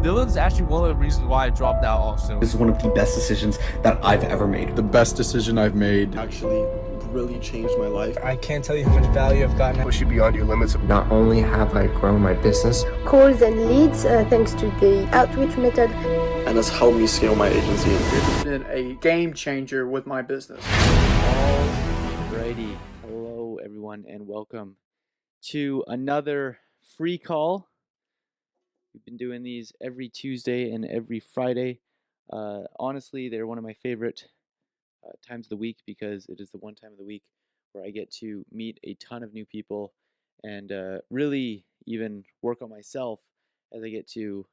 Dylan's actually one of the reasons why I dropped out also. This is one of the best decisions that I've ever made. The best decision I've made. Actually really changed my life. I can't tell you how much value I've gotten. Push you beyond your limits. Not only have I grown my business, calls and leads thanks to the outreach method. And that's helped me scale my agency. It's been a game changer with my business. Alrighty. Hello, everyone, and welcome to another free call. We've been doing these every Tuesday and every Friday. Honestly, they're one of my favorite times of the week because it is the one time of the week where I get to meet a ton of new people and really even work on myself as I get to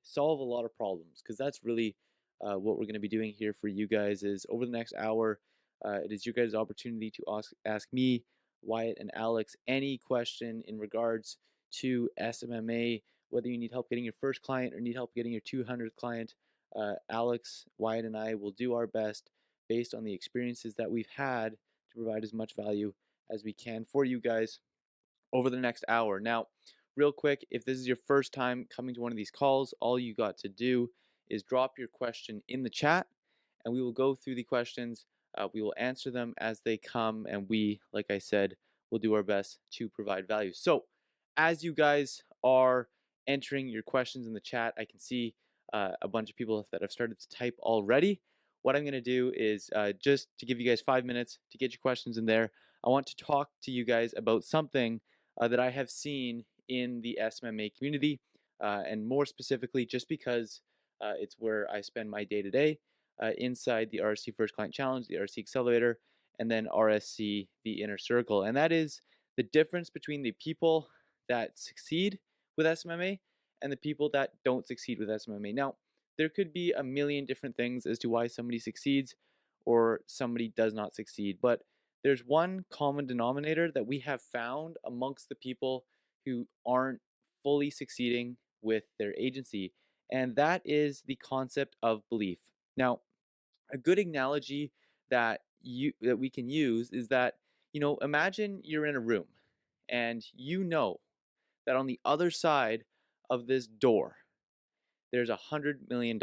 solve a lot of problems, because that's really what we're going to be doing here for you guys. Is over the next hour, it is your guys' opportunity to ask me, Wyatt, and Alex any question in regards to SMMA, whether you need help getting your first client or need help getting your 200th client. Alex, Wyatt, and I will do our best based on the experiences that we've had to provide as much value as we can for you guys over the next hour. Now, real quick, if this is your first time coming to one of these calls, all you got to do is drop your question in the chat and we will go through the questions. We will answer them as they come, and we, like I said, will do our best to provide value. So as you guys are entering your questions in the chat, I can see a bunch of people that have started to type already. What I'm going to do is just to give you guys 5 minutes to get your questions in there. I want to talk to you guys about something that I have seen in the SMMA community, and more specifically, just because it's where I spend my day to day inside the RSC First Client Challenge, the RSC Accelerator, and then RSC, the Inner Circle. And that is the difference between the people that succeed with SMMA and the people that don't succeed with SMMA. Now, there could be a million different things as to why somebody succeeds or somebody does not succeed, but there's one common denominator that we have found amongst the people who aren't fully succeeding with their agency, and that is the concept of belief. Now, a good analogy that we can use is that, imagine you're in a room and you know that on the other side of this door there's $100 million.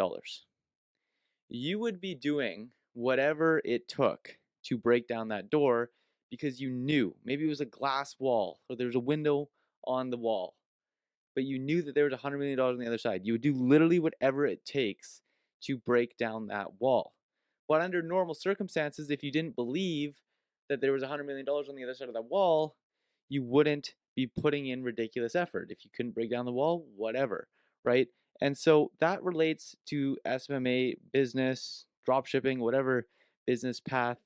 You would be doing whatever it took to break down that door because you knew, maybe it was a glass wall or there was a window on the wall, but you knew that there was $100 million on the other side. You would do literally whatever it takes to break down that wall. But under normal circumstances, if you didn't believe that there was $100 million on the other side of that wall, you wouldn't be putting in ridiculous effort. If you couldn't break down the wall, whatever, right? And so that relates to SMMA, business, dropshipping, whatever business path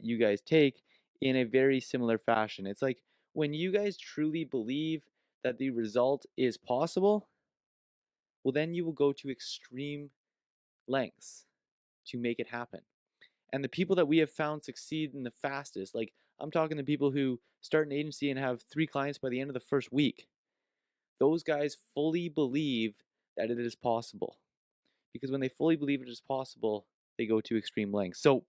you guys take, in a very similar fashion. It's like when you guys truly believe that the result is possible, well, then you will go to extreme lengths to make it happen. And the people that we have found succeed in the fastest, like I'm talking to people who start an agency and have 3 clients by the end of the first week. Those guys fully believe that it is possible. Because when they fully believe it is possible, they go to extreme lengths. So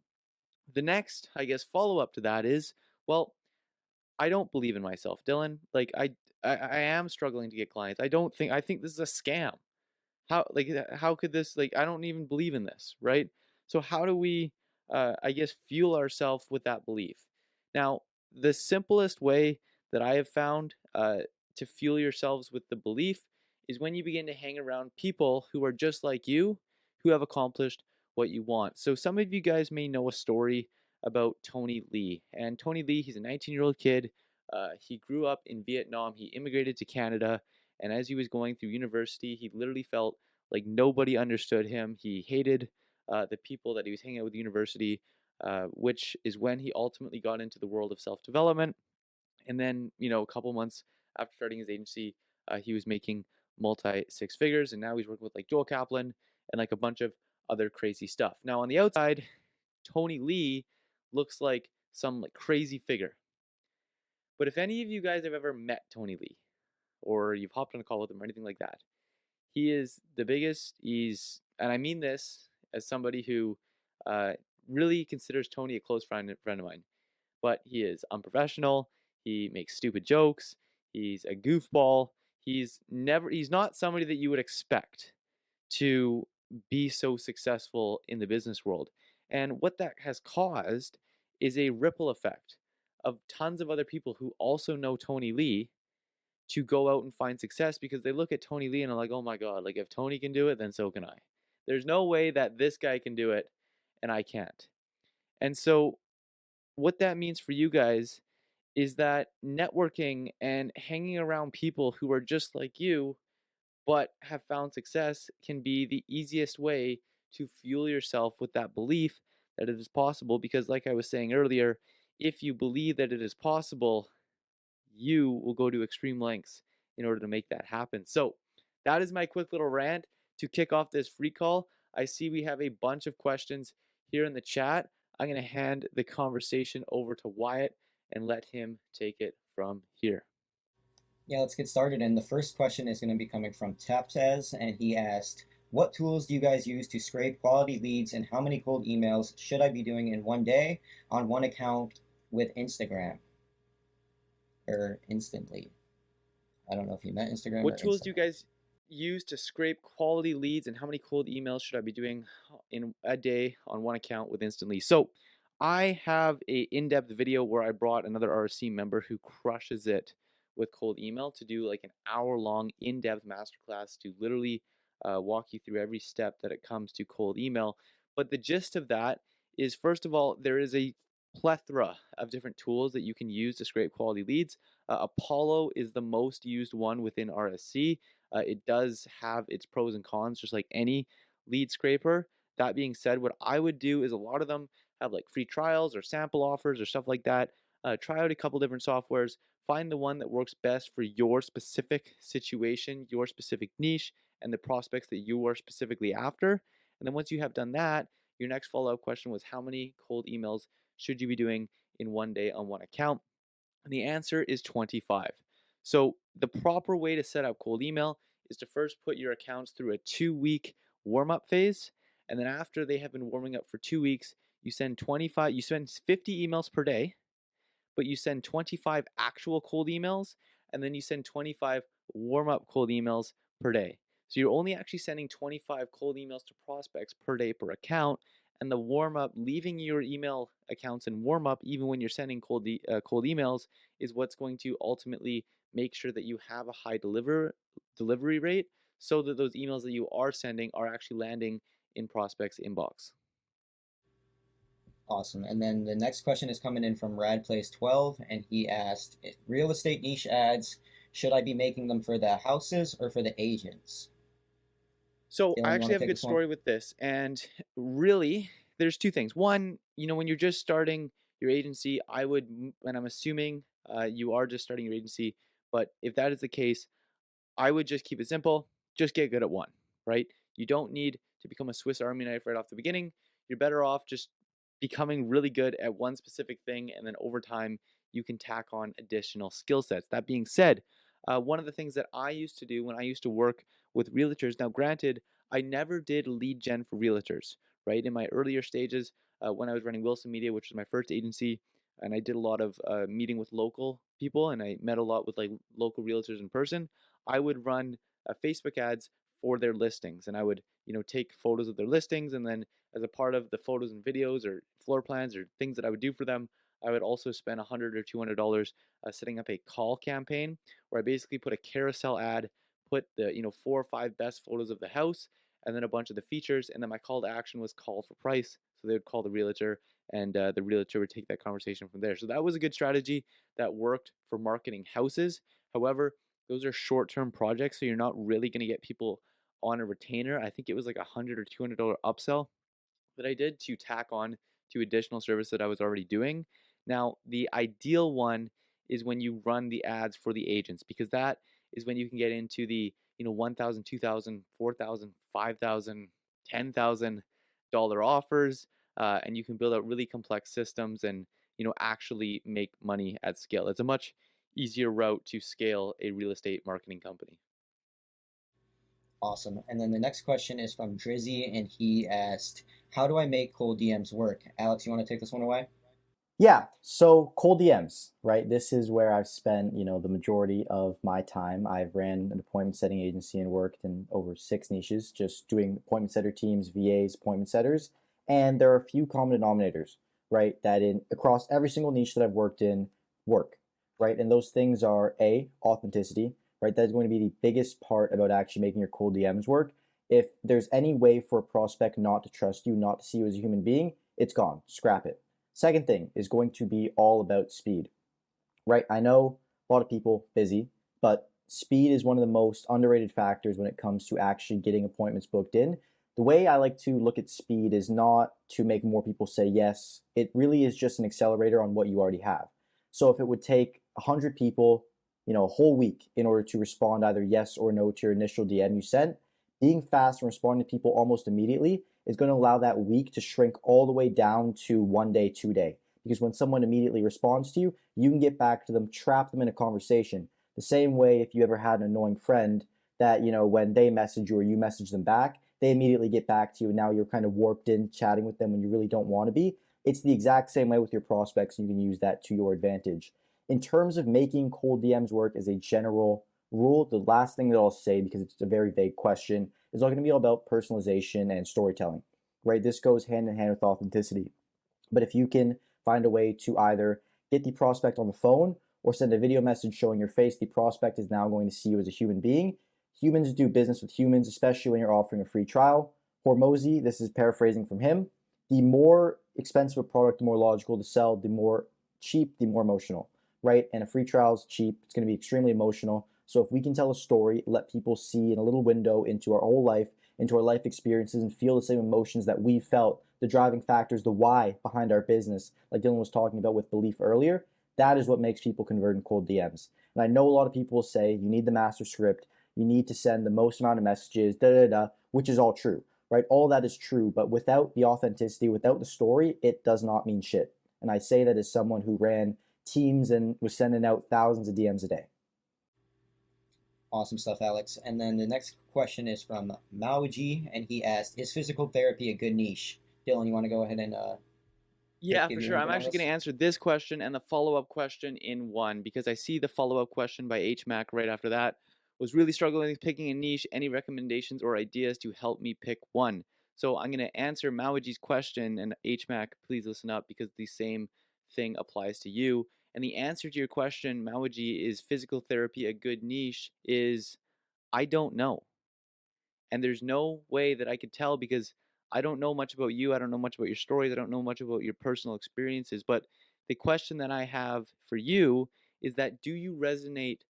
the next, I guess, follow-up to that is, well, I don't believe in myself, Dylan. Like I am struggling to get clients. I think this is a scam. How could this, I don't even believe in this, right? So how do we I guess fuel ourselves with that belief? Now, the simplest way that I have found to fuel yourselves with the belief is when you begin to hang around people who are just like you, who have accomplished what you want. So some of you guys may know a story about Tony Lee. And Tony Lee, he's a 19-year-old kid. He grew up in Vietnam. He immigrated to Canada. And as he was going through university, he literally felt like nobody understood him. He hated the people that he was hanging out with at university, which is when he ultimately got into the world of self-development. And then, a couple months after starting his agency, he was making multi-six figures, and now he's working with like Joel Kaplan and like a bunch of other crazy stuff. Now on the outside, Tony Lee looks like some like crazy figure. But if any of you guys have ever met Tony Lee, or you've hopped on a call with him or anything like that, he is the biggest. And I mean this as somebody who really considers Tony a close friend of mine. But he is unprofessional. He makes stupid jokes. He's a goofball. He's not somebody that you would expect to be so successful in the business world. And what that has caused is a ripple effect of tons of other people who also know Tony Lee to go out and find success because they look at Tony Lee and are like, oh my God, like if Tony can do it, then so can I. There's no way that this guy can do it and I can't. And so, what that means for you guys is that networking and hanging around people who are just like you but have found success can be the easiest way to fuel yourself with that belief that it is possible. Because, like I was saying earlier, if you believe that it is possible, you will go to extreme lengths in order to make that happen. So, that is my quick little rant to kick off this free call. I see we have a bunch of questions here in the chat. I'm going to hand the conversation over to Wyatt and let him take it from here. Yeah, let's get started. And the first question is going to be coming from Taptaz, and he asked, what tools do you guys use to scrape quality leads, and how many cold emails should I be doing in one day on one account with Instagram? Or Instantly. I don't know if you meant Instagram. What tools do you guys use to scrape quality leads, and how many cold emails should I be doing in a day on one account with Instantly? So I have a in-depth video where I brought another RSC member who crushes it with cold email to do like an hour-long in-depth masterclass to literally walk you through every step that it comes to cold email. But the gist of that is, first of all, there is a plethora of different tools that you can use to scrape quality leads. Apollo is the most used one within RSC. It does have its pros and cons, just like any lead scraper. That being said, what I would do is a lot of them have like free trials or sample offers or stuff like that. Try out a couple different softwares. Find the one that works best for your specific situation, your specific niche, and the prospects that you are specifically after. And then once you have done that, your next follow-up question was, how many cold emails should you be doing in one day on one account? And the answer is 25. So the proper way to set up cold email is to first put your accounts through a 2-week warm-up phase. And then after they have been warming up for 2 weeks, you send 50 emails per day, but you send 25 actual cold emails, and then you send 25 warm-up cold emails per day. So you're only actually sending 25 cold emails to prospects per day per account, and the warm-up, leaving your email accounts in warm-up even when you're sending cold emails, is what's going to ultimately make sure that you have a high delivery rate, so that those emails that you are sending are actually landing in prospects' inbox. Awesome. And then the next question is coming in from RadPlays12, and he asked, if real estate niche ads, should I be making them for the houses or for the agents? So Dylan, I you actually wanna have a take good this one? story with this. And really, there's two things. One, when you're just starting your agency, and I'm assuming you are just starting your agency, but if that is the case, I would just keep it simple. Just get good at one, right? You don't need to become a Swiss Army knife right off the beginning. You're better off just becoming really good at one specific thing, and then over time, you can tack on additional skill sets. That being said, one of the things that I used to do when I used to work with realtors, now granted, I never did lead gen for realtors, right? In my earlier stages, when I was running Wilson Media, which was my first agency, and I did a lot of meeting with local people, and I met a lot with like local realtors in person, I would run Facebook ads for their listings, and I would take photos of their listings, and then as a part of the photos and videos or floor plans or things that I would do for them, I would also spend $100 or $200 setting up a call campaign where I basically put a carousel ad, put the 4 or 5 best photos of the house, and then a bunch of the features, and then my call to action was call for price. So they would call the realtor, and the realtor would take that conversation from there. So that was a good strategy that worked for marketing houses. However, those are short-term projects, so you're not really going to get people on a retainer. I think it was like $100 or $200 upsell that I did to tack on to additional service that I was already doing. Now, the ideal one is when you run the ads for the agents, because that is when you can get into the $1,000, $2,000, $4,000, $5,000, $10,000 offers, and you can build out really complex systems and actually make money at scale. It's a much easier route to scale a real estate marketing company. Awesome. And then the next question is from Drizzy, and he asked, how do I make cold DMs work? Alex, you want to take this one away? Yeah, so cold DMs, right? This is where I've spent, the majority of my time. I've ran an appointment setting agency and worked in over 6 niches, just doing appointment setter teams, VAs, appointment setters. And there are a few common denominators, right? That in across every single niche that I've worked in work, right? And those things are authenticity, right? That's going to be the biggest part about actually making your cold DMs work. If there's any way for a prospect not to trust you, not to see you as a human being, it's gone. Scrap it. Second thing is going to be all about speed, right? I know a lot of people busy, but speed is one of the most underrated factors when it comes to actually getting appointments booked in. The way I like to look at speed is not to make more people say yes. It really is just an accelerator on what you already have. So if it would take 100 people, a whole week in order to respond either yes or no to your initial DM you sent, being fast and responding to people almost immediately is going to allow that week to shrink all the way down to 1 day, 2 day. Because when someone immediately responds to you, you can get back to them, trap them in a conversation. The same way if you ever had an annoying friend that, when they message you or you message them back, they immediately get back to you and now you're kind of warped in chatting with them when you really don't want to be. It's the exact same way with your prospects, and you can use that to your advantage. In terms of making cold DMs work as a general rule, the last thing that I'll say, because it's a very vague question, is all going to be all about personalization and storytelling, right? This goes hand in hand with authenticity. But if you can find a way to either get the prospect on the phone or send a video message showing your face, the prospect is now going to see you as a human being. Humans do business with humans, especially when you're offering a free trial. Hormozy, this is paraphrasing from him, the more expensive a product, the more logical to sell, the more cheap, the more emotional, right? And a free trial is cheap. It's going to be extremely emotional. So if we can tell a story, let people see in a little window into our whole life, into our life experiences, and feel the same emotions that we felt, the driving factors, the why behind our business, like Dylan was talking about with belief earlier, that is what makes people convert in cold DMs. And I know a lot of people will say you need the master script, you need to send the most amount of messages, which is all true, right? All that is true, but without the authenticity, without the story, it does not mean shit. And I say that as someone who ran teams and was sending out thousands of DMs a day. Awesome stuff, Alex. And then the next question is from Maoji, and he asked, "Is physical therapy a good niche?" Dylan, you want to go ahead and Yeah, give for your sure. I'm input on actually going this? to answer this question and the follow-up question in one, because I see the follow-up question by HMAC right after that. Was really struggling with picking a niche. Any recommendations or ideas to help me pick one? So I'm going to answer Mawaji's question, and HMAC, please listen up because the same thing applies to you. And the answer to your question, Mawaji, is physical therapy a good niche? Is I don't know. And there's no way that I could tell because I don't know much about you. I don't know much about your stories. I don't know much about your personal experiences. But the question that I have for you is that, do you resonate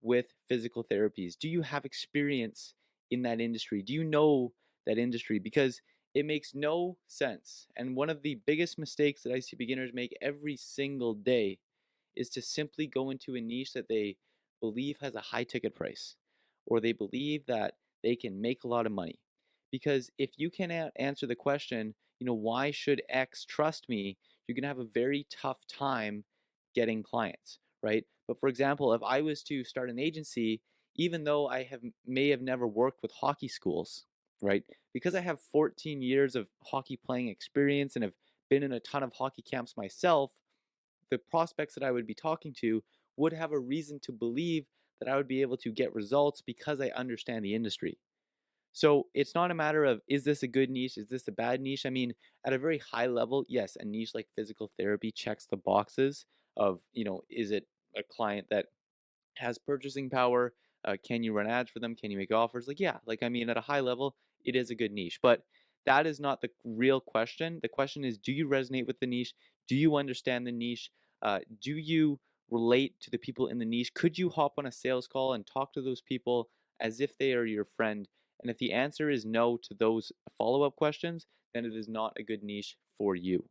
with physical therapies? Do you have experience in that industry? Do you know that industry? Because it makes no sense. And one of the biggest mistakes that I see beginners make every single day is to simply go into a niche that they believe has a high ticket price, or they believe that they can make a lot of money. Because if you cannot answer the question, why should X trust me, you're going to have a very tough time getting clients, right? But for example, if I was to start an agency, even though may have never worked with hockey schools, right? Because I have 14 years of hockey playing experience and have been in a ton of hockey camps myself, the prospects that I would be talking to would have a reason to believe that I would be able to get results because I understand the industry. So it's not a matter of, is this a good niche? Is this a bad niche? I mean, at a very high level, yes, a niche like physical therapy checks the boxes of, is it a client that has purchasing power? Can you run ads for them? Can you make offers? I mean, at a high level, it is a good niche, but that is not the real question. The question is, do you resonate with the niche? Do you understand the niche? Do you relate to the people in the niche? Could you hop on a sales call and talk to those people as if they are your friend? And if the answer is no to those follow-up questions, then it is not a good niche for you.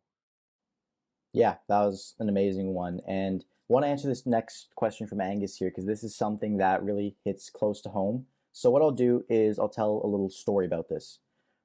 Yeah, that was an amazing one. And I want to answer this next question from Angus here because this is something that really hits close to home. So what I'll do is I'll tell a little story about this,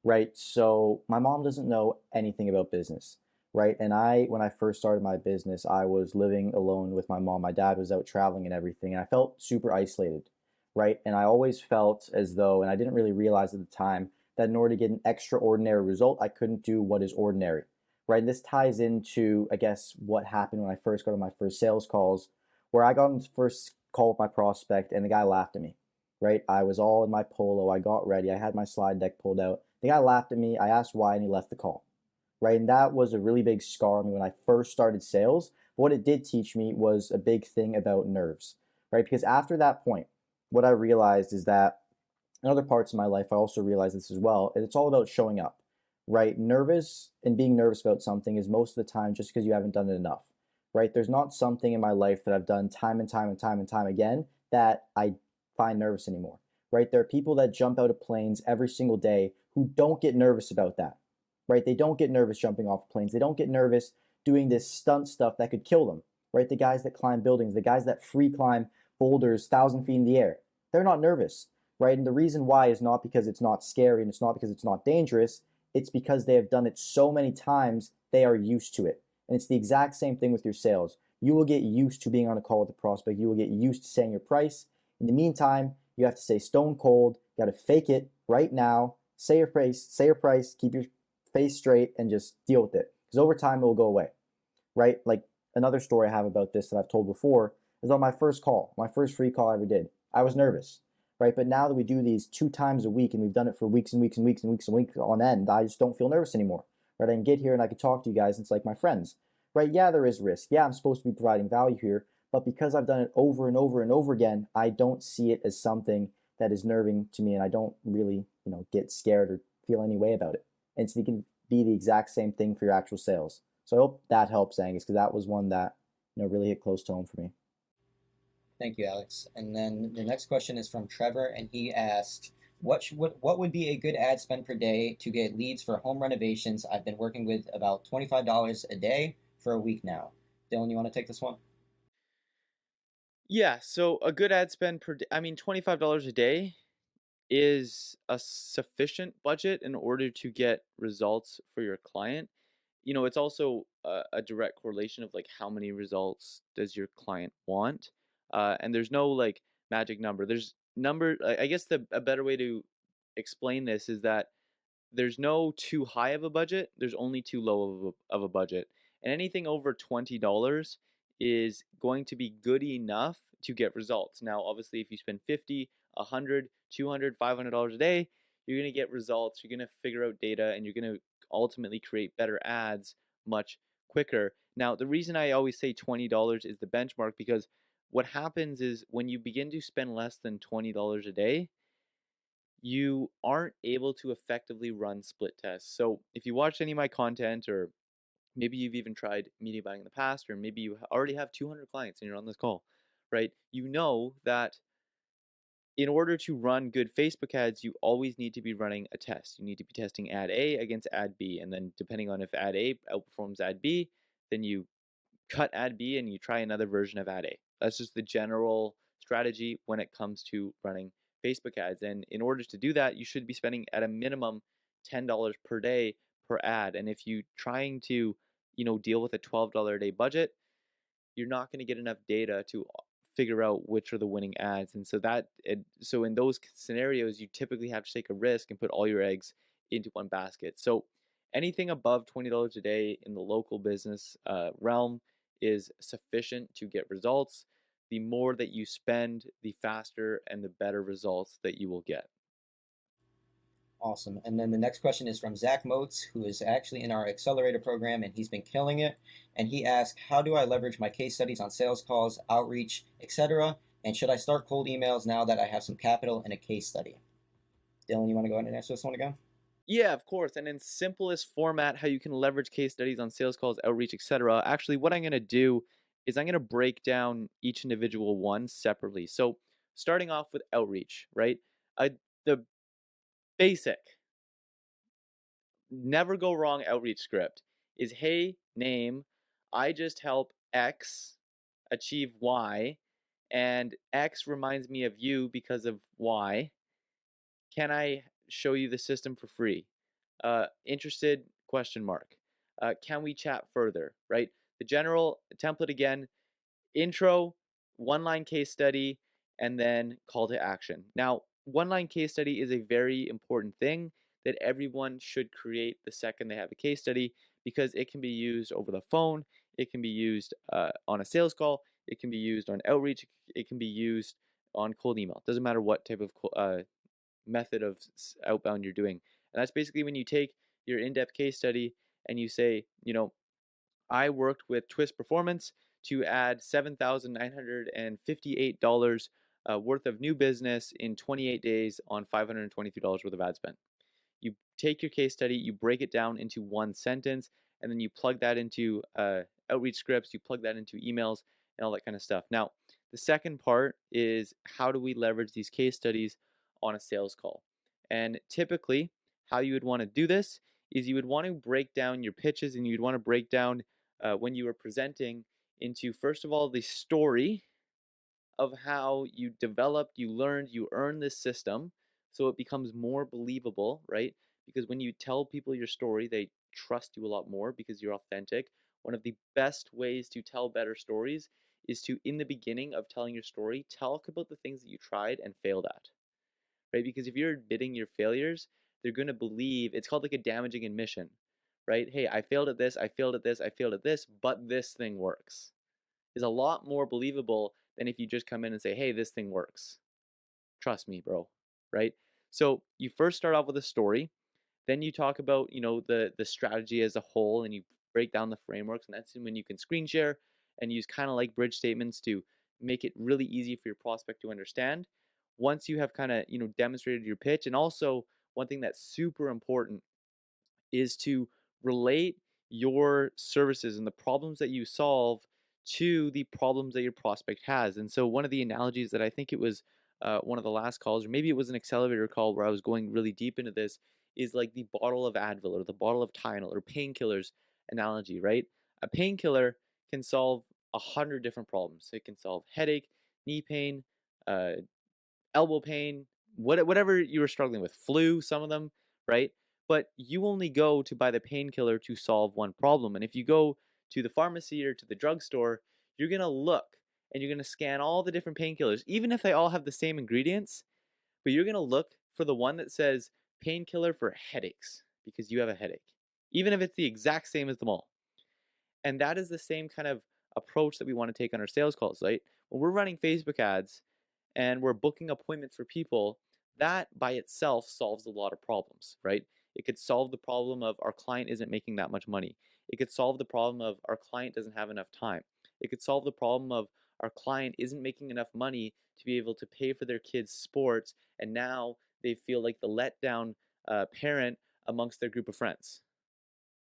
right? So my mom doesn't know anything about business, right? And when I first started my business, I was living alone with my mom. My dad was out traveling and everything, and I felt super isolated, right? And I always felt as though, and I didn't really realize at the time, that in order to get an extraordinary result, I couldn't do what is ordinary, right? And this ties into, I guess, what happened when I first got on my first sales calls, where I got on the first call with my prospect and the guy laughed at me, right? I was all in my polo, I got ready, I had my slide deck pulled out. The guy laughed at me, I asked why, and he left the call, right? And that was a really big scar on me when I first started sales. But what it did teach me was a big thing about nerves, right? Because after that point, what I realized is that in other parts of my life, I also realized this as well, and it's all about showing up, right? Nervous and being nervous about something is most of the time just because you haven't done it enough, right? There's not something in my life that I've done time and time and time and time again that I find nervous anymore, right? There are people that jump out of planes every single day who don't get nervous about that, right? They don't get nervous jumping off planes. They don't get nervous doing this stunt stuff that could kill them, right? The guys that climb buildings, the guys that free climb boulders 1,000 feet in the air, they're not nervous, right? And the reason why is not because it's not scary and it's not because it's not dangerous. It's because they have done it so many times, they are used to it. And it's the exact same thing with your sales. You will get used to being on a call with a prospect. You will get used to saying your price. In the meantime, you have to stay stone cold. You got to fake it right now. Say your price, keep your face straight, and just deal with it. Because over time, it will go away, right? Like another story I have about this that I've told before is on my first call, my first free call I ever did. I was nervous, right? But now that we do these 2 times a week and we've done it for weeks and weeks and weeks and weeks and weeks on end, I just don't feel nervous anymore, right? I can get here and I can talk to you guys. And it's like my friends, right? Yeah, there is risk. Yeah, I'm supposed to be providing value here. But because I've done it over and over and over again, I don't see it as something that is nerving to me. And I don't really, get scared or feel any way about it. And so it can be the exact same thing for your actual sales. So I hope that helps, Angus, because that was one that, really hit close to home for me. Thank you, Alex. And then the next question is from Trevor, and he asked, what would be a good ad spend per day to get leads for home renovations? I've been working with about $25 a day for a week now. Dylan, you want to take this one? Yeah, so a good ad spend per day, $25 a day is a sufficient budget in order to get results for your client. It's also a direct correlation of like how many results does your client want, and there's no like magic number. There's number. I guess a better way to explain this is that there's no too high of a budget. There's only too low of a budget, and anything over $20 is going to be good enough to get results. Now, obviously, if you spend 50, 100, 200, $500 a day, you're going to get results. You're going to figure out data, and you're going to ultimately create better ads much quicker. Now, the reason I always say $20 is the benchmark because what happens is when you begin to spend less than $20 a day, you aren't able to effectively run split tests. So if you watched any of my content, or maybe you've even tried media buying in the past, or maybe you already have 200 clients and you're on this call, right? You know that in order to run good Facebook ads, you always need to be running a test. You need to be testing ad A against ad B. And then depending on if ad A outperforms ad B, then you cut ad B and you try another version of ad A. That's just the general strategy when it comes to running Facebook ads. And in order to do that, you should be spending at a minimum $10 per day per ad. And if you trying to, deal with a $12 a day budget, you're not going to get enough data to figure out which are the winning ads. And so in those scenarios, you typically have to take a risk and put all your eggs into one basket. So anything above $20 a day in the local business realm is sufficient to get results. The more that you spend, the faster and the better results that you will get. Awesome. And then the next question is from Zach Motes, who is actually in our accelerator program, and he's been killing it. And he asked, how do I leverage my case studies on sales calls, outreach, etc.? And should I start cold emails now that I have some capital and a case study? Dylan, you want to go ahead and answer this one again? Yeah, of course. And in simplest format, how you can leverage case studies on sales calls, outreach, etc. Actually, what I'm going to do is I'm going to break down each individual one separately. So starting off with outreach, right? The basic, never go wrong outreach script is, hey, name, I just help X achieve Y, and X reminds me of you because of Y. Can I show you the system for free? Interested? Question mark. Can we chat further? Right? The general template again: intro, one-line case study, and then call to action. Now, one-line case study is a very important thing that everyone should create the second they have a case study, because it can be used over the phone, it can be used on a sales call, it can be used on outreach, it can be used on cold email. It doesn't matter what type of method of outbound you're doing. And that's basically when you take your in-depth case study and you say, I worked with Twist Performance to add $7,958 worth of new business in 28 days on $523 worth of ad spend. You take your case study, you break it down into one sentence, and then you plug that into outreach scripts, you plug that into emails, and all that kind of stuff. Now, the second part is how do we leverage these case studies on a sales call? And typically, how you would want to do this is you would want to break down your pitches, and you'd want to break down when you were presenting into, first of all, the story of how you developed, you learned, you earned this system, so it becomes more believable, right? Because when you tell people your story, they trust you a lot more because you're authentic. One of the best ways to tell better stories is to, in the beginning of telling your story, talk about the things that you tried and failed at, right? Because if you're admitting your failures, they're going to believe it's called like a damaging admission, right? Hey, I failed at this, I failed at this, I failed at this, but this thing works. Is a lot more believable than if you just come in and say, hey, this thing works. Trust me, bro, right? So you first start off with a story, then you talk about, the strategy as a whole, and you break down the frameworks, and that's when you can screen share and use kind of like bridge statements to make it really easy for your prospect to understand. Once you have kind of, demonstrated your pitch, and also one thing that's super important is to relate your services and the problems that you solve to the problems that your prospect has. And so one of the analogies that I think it was one of the last calls, or maybe it was an accelerator call where I was going really deep into this, is like the bottle of Advil or the bottle of Tylenol or painkillers analogy, right? A painkiller can solve 100 different problems. It can solve headache, knee pain, uh, elbow pain, whatever you were struggling with, flu, some of them, right? But you only go to buy the painkiller to solve one problem. And if you go to the pharmacy or to the drugstore, you're going to look and you're going to scan all the different painkillers, even if they all have the same ingredients, but you're going to look for the one that says painkiller for headaches because you have a headache, even if it's the exact same as them all. And that is the same kind of approach that we want to take on our sales calls, right? When we're running Facebook ads, and we're booking appointments for people, that by itself solves a lot of problems, right? It could solve the problem of our client isn't making that much money. It could solve the problem of our client doesn't have enough time. It could solve the problem of our client isn't making enough money to be able to pay for their kids' sports, and now they feel like the letdown parent amongst their group of friends.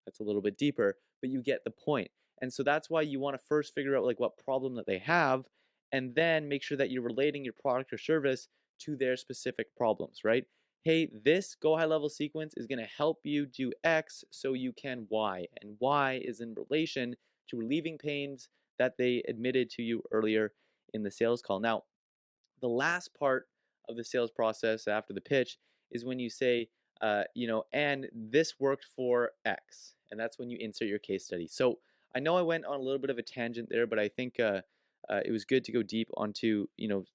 That's a little bit deeper, but you get the point. And so that's why you want to first figure out like what problem that they have, and then make sure that you're relating your product or service to their specific problems, right? Hey, this go high level sequence is going to help you do X so you can Y, and Y is in relation to relieving pains that they admitted to you earlier in the sales call. Now, the last part of the sales process after the pitch is when you say, and this worked for X, and that's when you insert your case study. So I know I went on a little bit of a tangent there, but I think it was good to go deep onto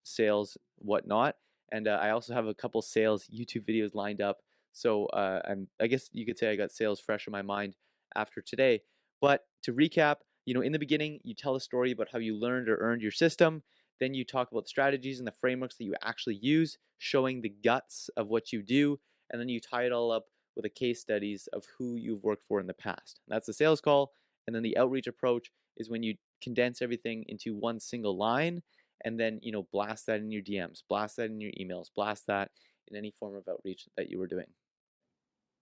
sales, whatnot, and I also have a couple sales YouTube videos lined up. So I guess you could say I got sales fresh in my mind after today. But to recap, in the beginning, you tell a story about how you learned or earned your system. Then you talk about the strategies and the frameworks that you actually use, showing the guts of what you do, and then you tie it all up with the case studies of who you've worked for in the past. That's the sales call. And then the outreach approach is when you condense everything into one single line, and then blast that in your DMs, blast that in your emails, blast that in any form of outreach that you were doing.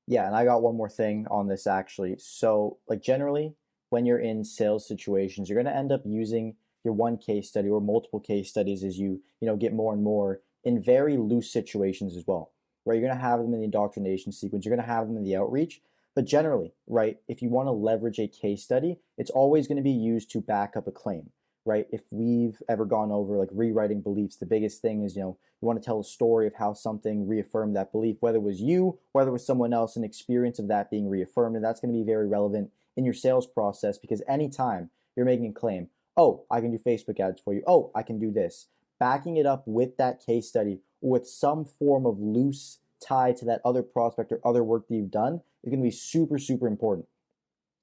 Yeah, and I got one more thing on this actually. So, like generally, when you're in sales situations, you're going to end up using your one case study or multiple case studies as you get more and more in very loose situations as well. Right? You're going to have them in the indoctrination sequence, you're going to have them in the outreach, but generally, right, if you want to leverage a case study, it's always going to be used to back up a claim. Right? If we've ever gone over like rewriting beliefs, the biggest thing is, you want to tell a story of how something reaffirmed that belief, whether it was you, whether it was someone else, an experience of that being reaffirmed. And that's going to be very relevant in your sales process, because anytime you're making a claim, oh, I can do Facebook ads for you. Oh, I can do this. Backing it up with that case study or with some form of loose tie to that other prospect or other work that you've done is going to be super, super important.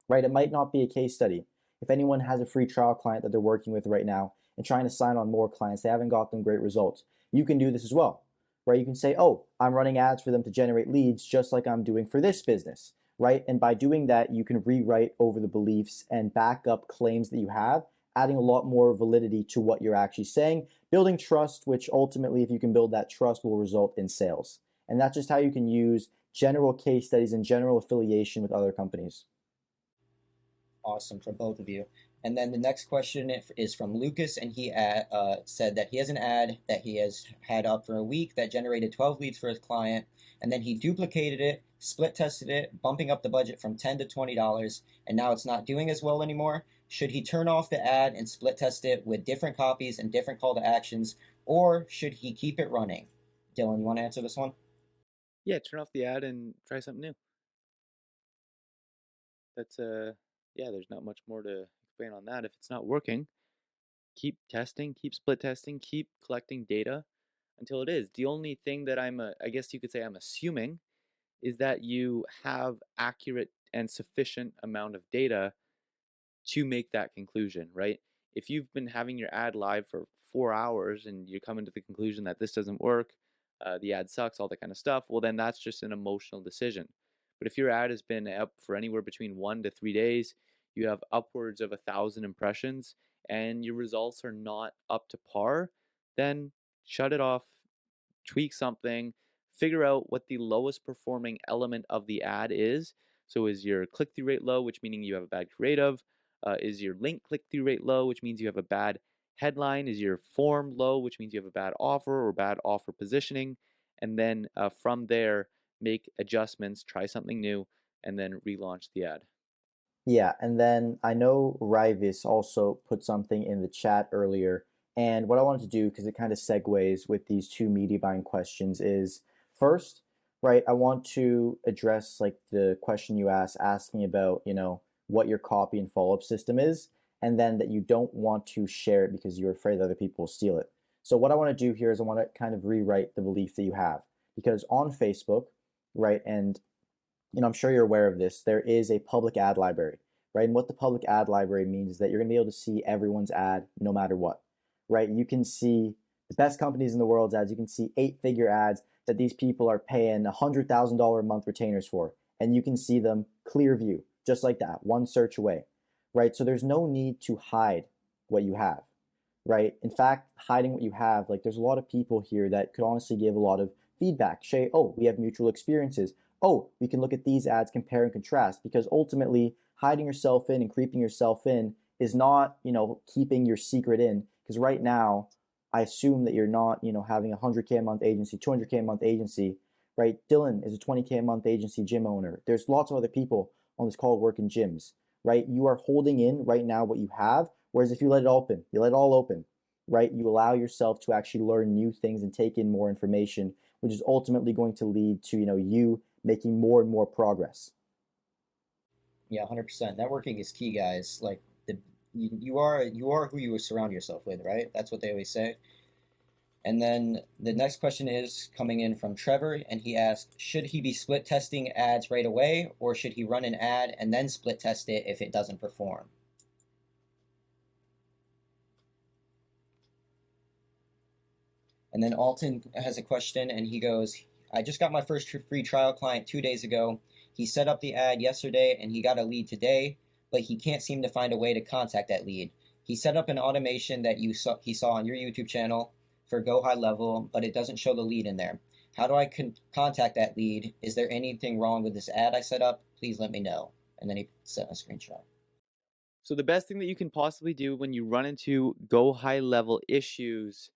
right? It might not be a case study. If anyone has a free trial client that they're working with right now and trying to sign on more clients, they haven't got them great results. You can do this as well, right? You can say, oh, I'm running ads for them to generate leads just like I'm doing for this business, right? And by doing that, you can rewrite over the beliefs and back up claims that you have, adding a lot more validity to what you're actually saying, building trust, which ultimately, if you can build that trust, will result in sales. And that's just how you can use general case studies and general affiliation with other companies. Awesome for both of you. And then the next question is from Lucas, and he said that he has an ad that he has had up for a week that generated 12 leads for his client, and then he duplicated it, split tested it, bumping up the budget from $10 to $20, and now it's not doing as well anymore. Should he turn off the ad and split test it with different copies and different call to actions, or should he keep it running? Dylan, you want to answer this one? Yeah, turn off the ad and try something new. That's yeah, there's not much more to explain on that. If it's not working, keep testing, keep split testing, keep collecting data until it is. The only thing that I guess you could say I'm assuming is that you have accurate and sufficient amount of data to make that conclusion, right? If you've been having your ad live for 4 hours and you're coming to the conclusion that this doesn't work, the ad sucks, all that kind of stuff, well, then that's just an emotional decision. But if your ad has been up for anywhere between 1 to 3 days, you have upwards of 1,000 impressions, and your results are not up to par, then shut it off, tweak something, figure out what the lowest performing element of the ad is. So is your click-through rate low, which meaning you have a bad creative? Is your link click-through rate low, which means you have a bad headline? Is your form low, which means you have a bad offer or bad offer positioning? And then from there, make adjustments, try something new, and then relaunch the ad. Yeah, and then I know Rivis also put something in the chat earlier. And what I wanted to do, because it kind of segues with these two media buying questions, is first, right, I want to address like the question you asked, asking about, what your copy and follow-up system is, and then that you don't want to share it because you're afraid that other people will steal it. So what I want to do here is I want to kind of rewrite the belief that you have. Because on Facebook, right, and I'm sure you're aware of this, there is a public ad library, right? And what the public ad library means is that you're going to be able to see everyone's ad no matter what, right? You can see the best companies in the world's ads. You can see 8-figure ads that these people are paying $100,000 a month retainers for, and you can see them clear view, just like that, one search away, right? So there's no need to hide what you have, right? In fact, hiding what you have, like there's a lot of people here that could honestly give a lot of feedback. Say, oh, we have mutual experiences. Oh, we can look at these ads, compare and contrast, because ultimately hiding yourself in and creeping yourself in is not, keeping your secret in. Because right now, I assume that you're not, having a 100K a month agency, 200K a month agency, right? Dylan is a 20K a month agency gym owner. There's lots of other people on this call work in gyms, right? You are holding in right now what you have, whereas if you let it open, you let it all open, right? You allow yourself to actually learn new things and take in more information, which is ultimately going to lead to, you making more and more progress. Yeah, 100%. Networking is key, guys. Like you are who you surround yourself with, right? That's what they always say. And then the next question is coming in from Trevor, and he asked, should he be split testing ads right away, or should he run an ad and then split test it if it doesn't perform? And then Alton has a question, and he goes, I just got my first free trial client 2 days ago. He set up the ad yesterday, and he got a lead today, but he can't seem to find a way to contact that lead. He set up an automation that he saw on your YouTube channel for Go High Level, but it doesn't show the lead in there. How do I contact that lead? Is there anything wrong with this ad I set up? Please let me know. And then he sent a screenshot. So the best thing that you can possibly do when you run into Go High Level issues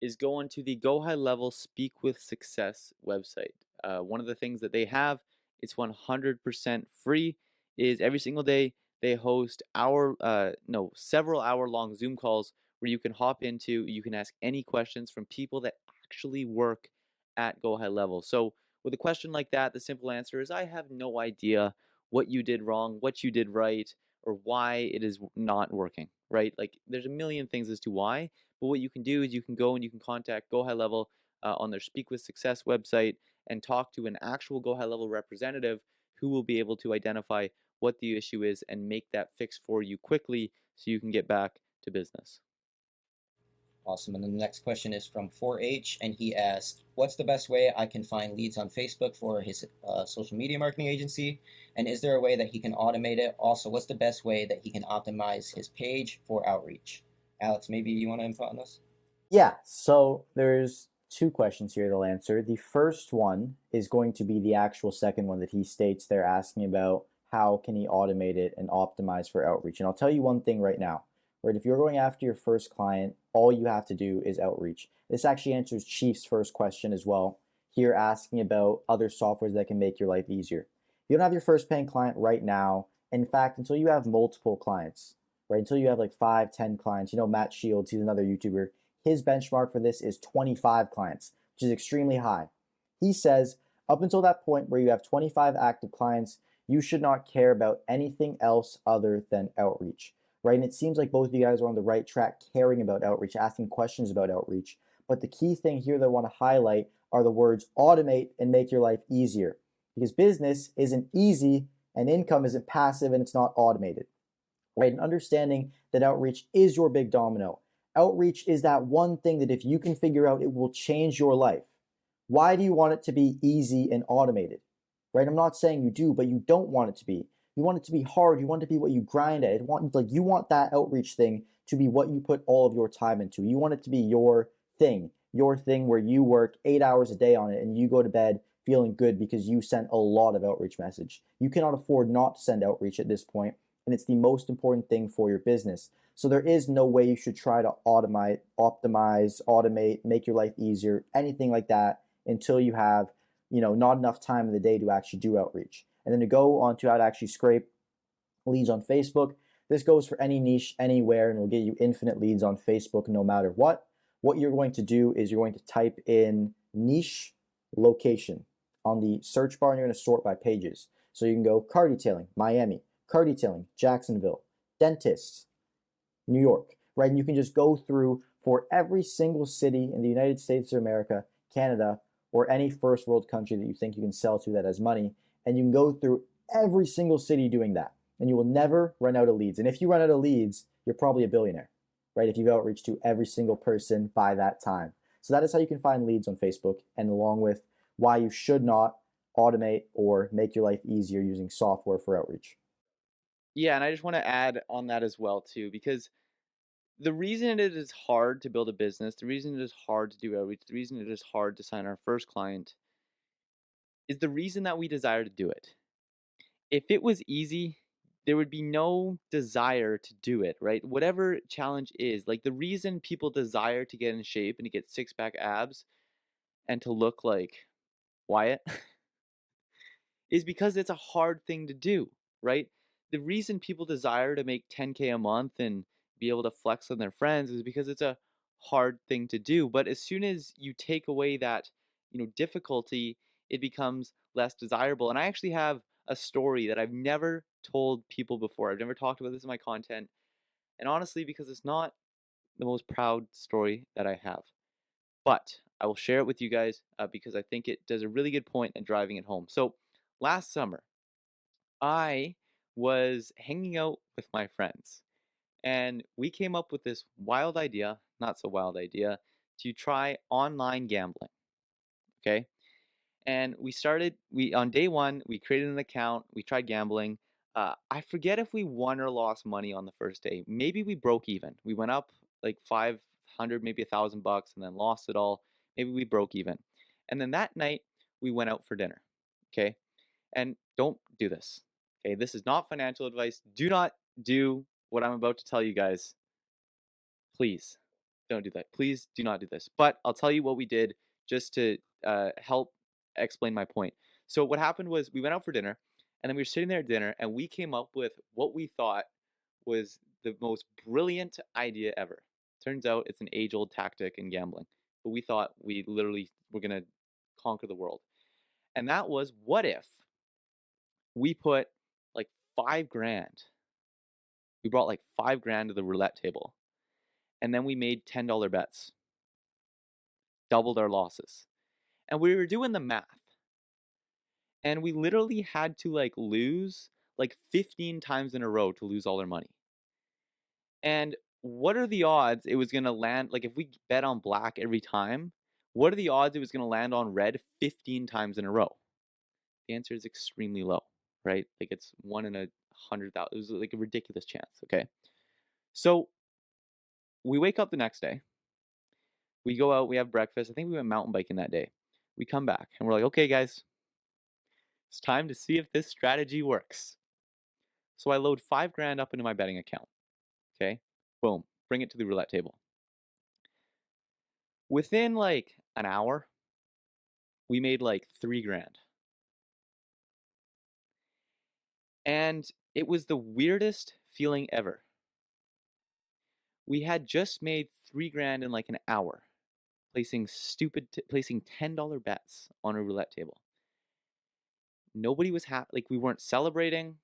is go onto the Go High Level Speak with Success website. One of the things that they have, it's 100% free, is every single day they host several hour-long Zoom calls where you can hop into, you can ask any questions from people that actually work at Go High Level. So with a question like that, the simple answer is I have no idea what you did wrong, what you did right, or why it is not working, right? Like there's a million things as to why, but what you can do is you can go and you can contact Go High Level on their Speak with Success website and talk to an actual Go High Level representative who will be able to identify what the issue is and make that fix for you quickly so you can get back to business. Awesome. And then the next question is from 4H, and he asked, what's the best way I can find leads on Facebook for his social media marketing agency? And is there a way that he can automate it? Also, what's the best way that he can optimize his page for outreach? Alex, maybe you want to input on this? Yeah, so there's two questions here they'll answer. The first one is going to be the actual second one that he states they're asking about how can he automate it and optimize for outreach. And I'll tell you one thing right now, right? If you're going after your first client, all you have to do is outreach. This actually answers Chief's first question as well, here asking about other softwares that can make your life easier. If you don't have your first paying client right now, in fact, until you have multiple clients, right? Until you have like 5, 10 clients, you know, Matt Shields, he's another YouTuber. His benchmark for this is 25 clients, which is extremely high. He says, up until that point where you have 25 active clients, you should not care about anything else other than outreach, right? And it seems like both of you guys are on the right track caring about outreach, asking questions about outreach. But the key thing here that I want to highlight are the words automate and make your life easier. Because business isn't easy and income isn't passive and it's not automated, right? And understanding that outreach is your big domino. Outreach is that one thing that if you can figure out, it will change your life. Why do you want it to be easy and automated, right? I'm not saying you do, but you don't want it to be. You want it to be hard. You want it to be what you grind at. You want that outreach thing to be what you put all of your time into. You want it to be your thing where you work 8 hours a day on it and you go to bed feeling good because you sent a lot of outreach message. You cannot afford not to send outreach at this point, and it's the most important thing for your business. So there is no way you should try to optimize, automate, make your life easier, anything like that until you have, not enough time in the day to actually do outreach. And then to go on to how to actually scrape leads on Facebook, this goes for any niche, anywhere, and will get you infinite leads on Facebook no matter what. What you're going to do is you're going to type in niche location on the search bar, and you're going to sort by pages. So you can go car detailing, Miami, car detailing, Jacksonville, dentists, New York, right? And you can just go through for every single city in the United States of America, Canada, or any first world country that you think you can sell to that has money. And you can go through every single city doing that. And you will never run out of leads. And if you run out of leads, you're probably a billionaire, right? If you've outreached to every single person by that time. So that is how you can find leads on Facebook, and along with why you should not automate or make your life easier using software for outreach. Yeah, and I just want to add on that as well too, because the reason it is hard to build a business, the reason it is hard to do outreach, the reason it is hard to sign our first client is the reason that we desire to do it. If it was easy, there would be no desire to do it, right? Whatever challenge is, like the reason people desire to get in shape and to get six-pack abs and to look like Wyatt is because it's a hard thing to do, right? The reason people desire to make 10K a month and be able to flex on their friends is because it's a hard thing to do. But as soon as you take away that, difficulty, it becomes less desirable. And I actually have a story that I've never told people before. I've never talked about this in my content. And honestly, because it's not the most proud story that I have. But I will share it with you guys because I think it does a really good point in driving it home. So last summer, I was hanging out with my friends, and we came up with this wild idea, not so wild idea, to try online gambling. Okay. And on day one, we created an account, we tried gambling. I forget if we won or lost money on the first day. Maybe we broke even. We went up like 500, maybe $1,000 and then lost it all. Maybe we broke even. And then that night, we went out for dinner. Okay. And don't do this. Okay. This is not financial advice. Do not do what I'm about to tell you guys. Please don't do that. Please do not do this. But I'll tell you what we did just to help explain my point. So what happened was we went out for dinner, and then we were sitting there at dinner, and we came up with what we thought was the most brilliant idea ever. Turns out it's an age-old tactic in gambling, but we thought we literally were going to conquer the world. And that was, what if we put like 5 grand? We brought like 5 grand to the roulette table, and then we made $10 bets, doubled our losses. And we were doing the math. And we literally had to like lose like 15 times in a row to lose all our money. And what are the odds it was going to land? Like if we bet on black every time, what are the odds it was going to land on red 15 times in a row? The answer is extremely low, right? Like it's 1 in 100,000. It was like a ridiculous chance. Okay. So we wake up the next day. We go out, we have breakfast. I think we went mountain biking that day. We come back and we're like, okay, guys, it's time to see if this strategy works. So I load $5,000 up into my betting account. Okay. Boom. Bring it to the roulette table. Within like an hour, we made like $3,000. And it was the weirdest feeling ever. We had just made $3,000 in like an hour, placing $10 bets on a roulette table. Nobody was happy. Like we weren't celebrating.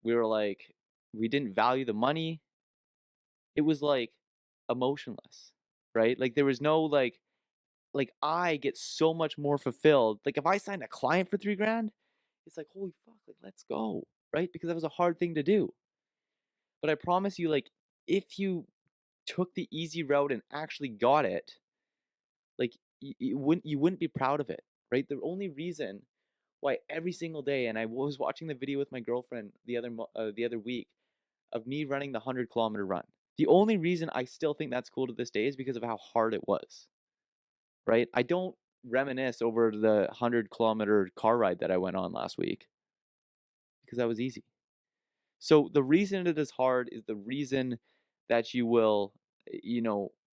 We were like, we didn't value the money. It was like emotionless, right? Like there was no like I get so much more fulfilled. Like if I signed a client for $3,000, it's like, holy fuck, like let's go, right? Because that was a hard thing to do. But I promise you, like if you took the easy route and actually got it, like you wouldn't be proud of it, right? The only reason why every single day, and I was watching the video with my girlfriend the other week of me running the 100-kilometer run. The only reason I still think that's cool to this day is because of how hard it was, right? I don't reminisce over the 100-kilometer car ride that I went on last week because that was easy. So the reason it is hard is the reason that you will,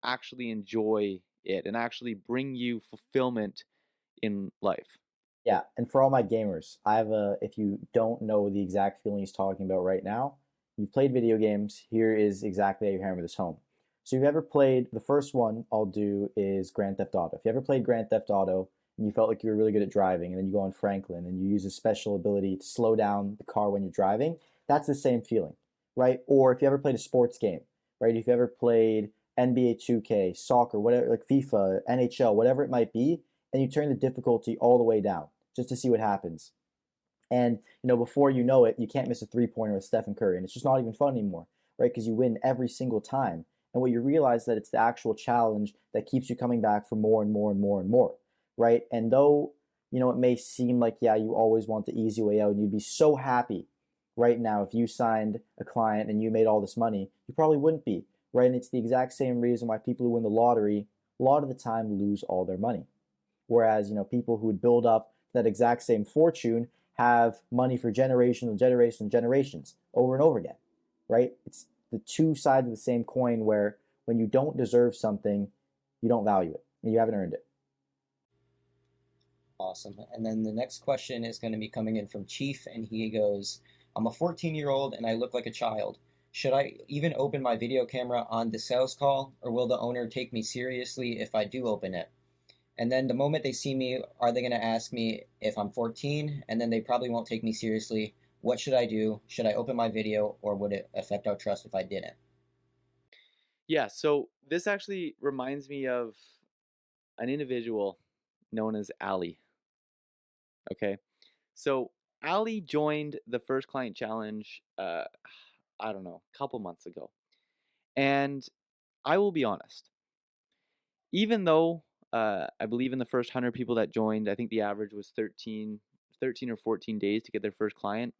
actually enjoy it and actually bring you fulfillment in life. Yeah, and for all my gamers, if you don't know the exact feeling he's talking about right now, you've played video games, here is exactly how you hammer this home. So if you've ever played, the first one I'll do is Grand Theft Auto. If you ever played Grand Theft Auto and you felt like you were really good at driving, and then you go on Franklin and you use a special ability to slow down the car when you're driving, that's the same feeling, right? Or if you ever played a sports game, right? If you ever played NBA 2K, soccer, whatever, like FIFA, NHL, whatever it might be, and you turn the difficulty all the way down just to see what happens. And before you know it, you can't miss a three-pointer with Stephen Curry, and it's just not even fun anymore, right? Because you win every single time. And what you realize that it's the actual challenge that keeps you coming back for more and more and more and more, right? And though it may seem like you always want the easy way out, and you'd be so happy right now if you signed a client and you made all this money, you probably wouldn't be, right? And it's the exact same reason why people who win the lottery a lot of the time lose all their money. Whereas people who would build up that exact same fortune have money for generations and generations and generations over and over again, right? It's the two sides of the same coin where when you don't deserve something, you don't value it and you haven't earned it. Awesome. And then the next question is going to be coming in from Chief, and he goes, I'm a 14-year-old and I look like a child. Should I even open my video camera on the sales call, or will the owner take me seriously if I do open it? And then the moment they see me, are they going to ask me if I'm 14? And then they probably won't take me seriously. What should I do? Should I open my video, or would it affect our trust if I didn't? Yeah, so this actually reminds me of an individual known as Ali. Okay, so Ali joined the First Client Challenge, I don't know, a couple months ago. And I will be honest, even though I believe in the first 100 people that joined, I think the average was 13 or 14 days to get their first client.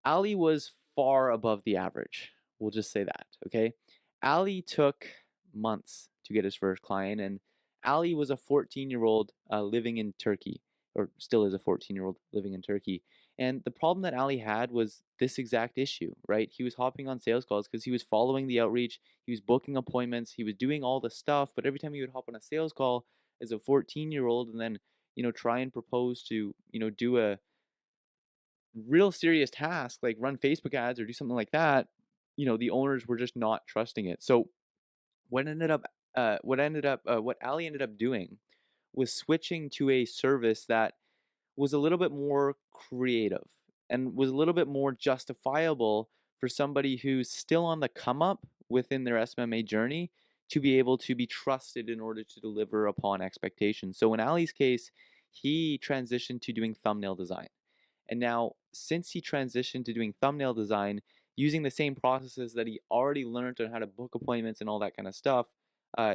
Ali was far above the average. We'll just say that, okay? Ali took months to get his first client, and Ali was a 14-year-old living in Turkey, or still is a 14-year-old living in Turkey. And the problem that Ali had was this exact issue, right? He was hopping on sales calls because he was following the outreach, he was booking appointments, he was doing all the stuff, but every time he would hop on a sales call as a 14-year-old and then, try and propose to, do a real serious task like run Facebook ads or do something like that, the owners were just not trusting it. So what Ali ended up doing was switching to a service that was a little bit more creative and was a little bit more justifiable for somebody who's still on the come up within their SMMA journey to be able to be trusted in order to deliver upon expectations. So in Ali's case, he transitioned to doing thumbnail design. And now, since he transitioned to doing thumbnail design, using the same processes that he already learned on how to book appointments and all that kind of stuff,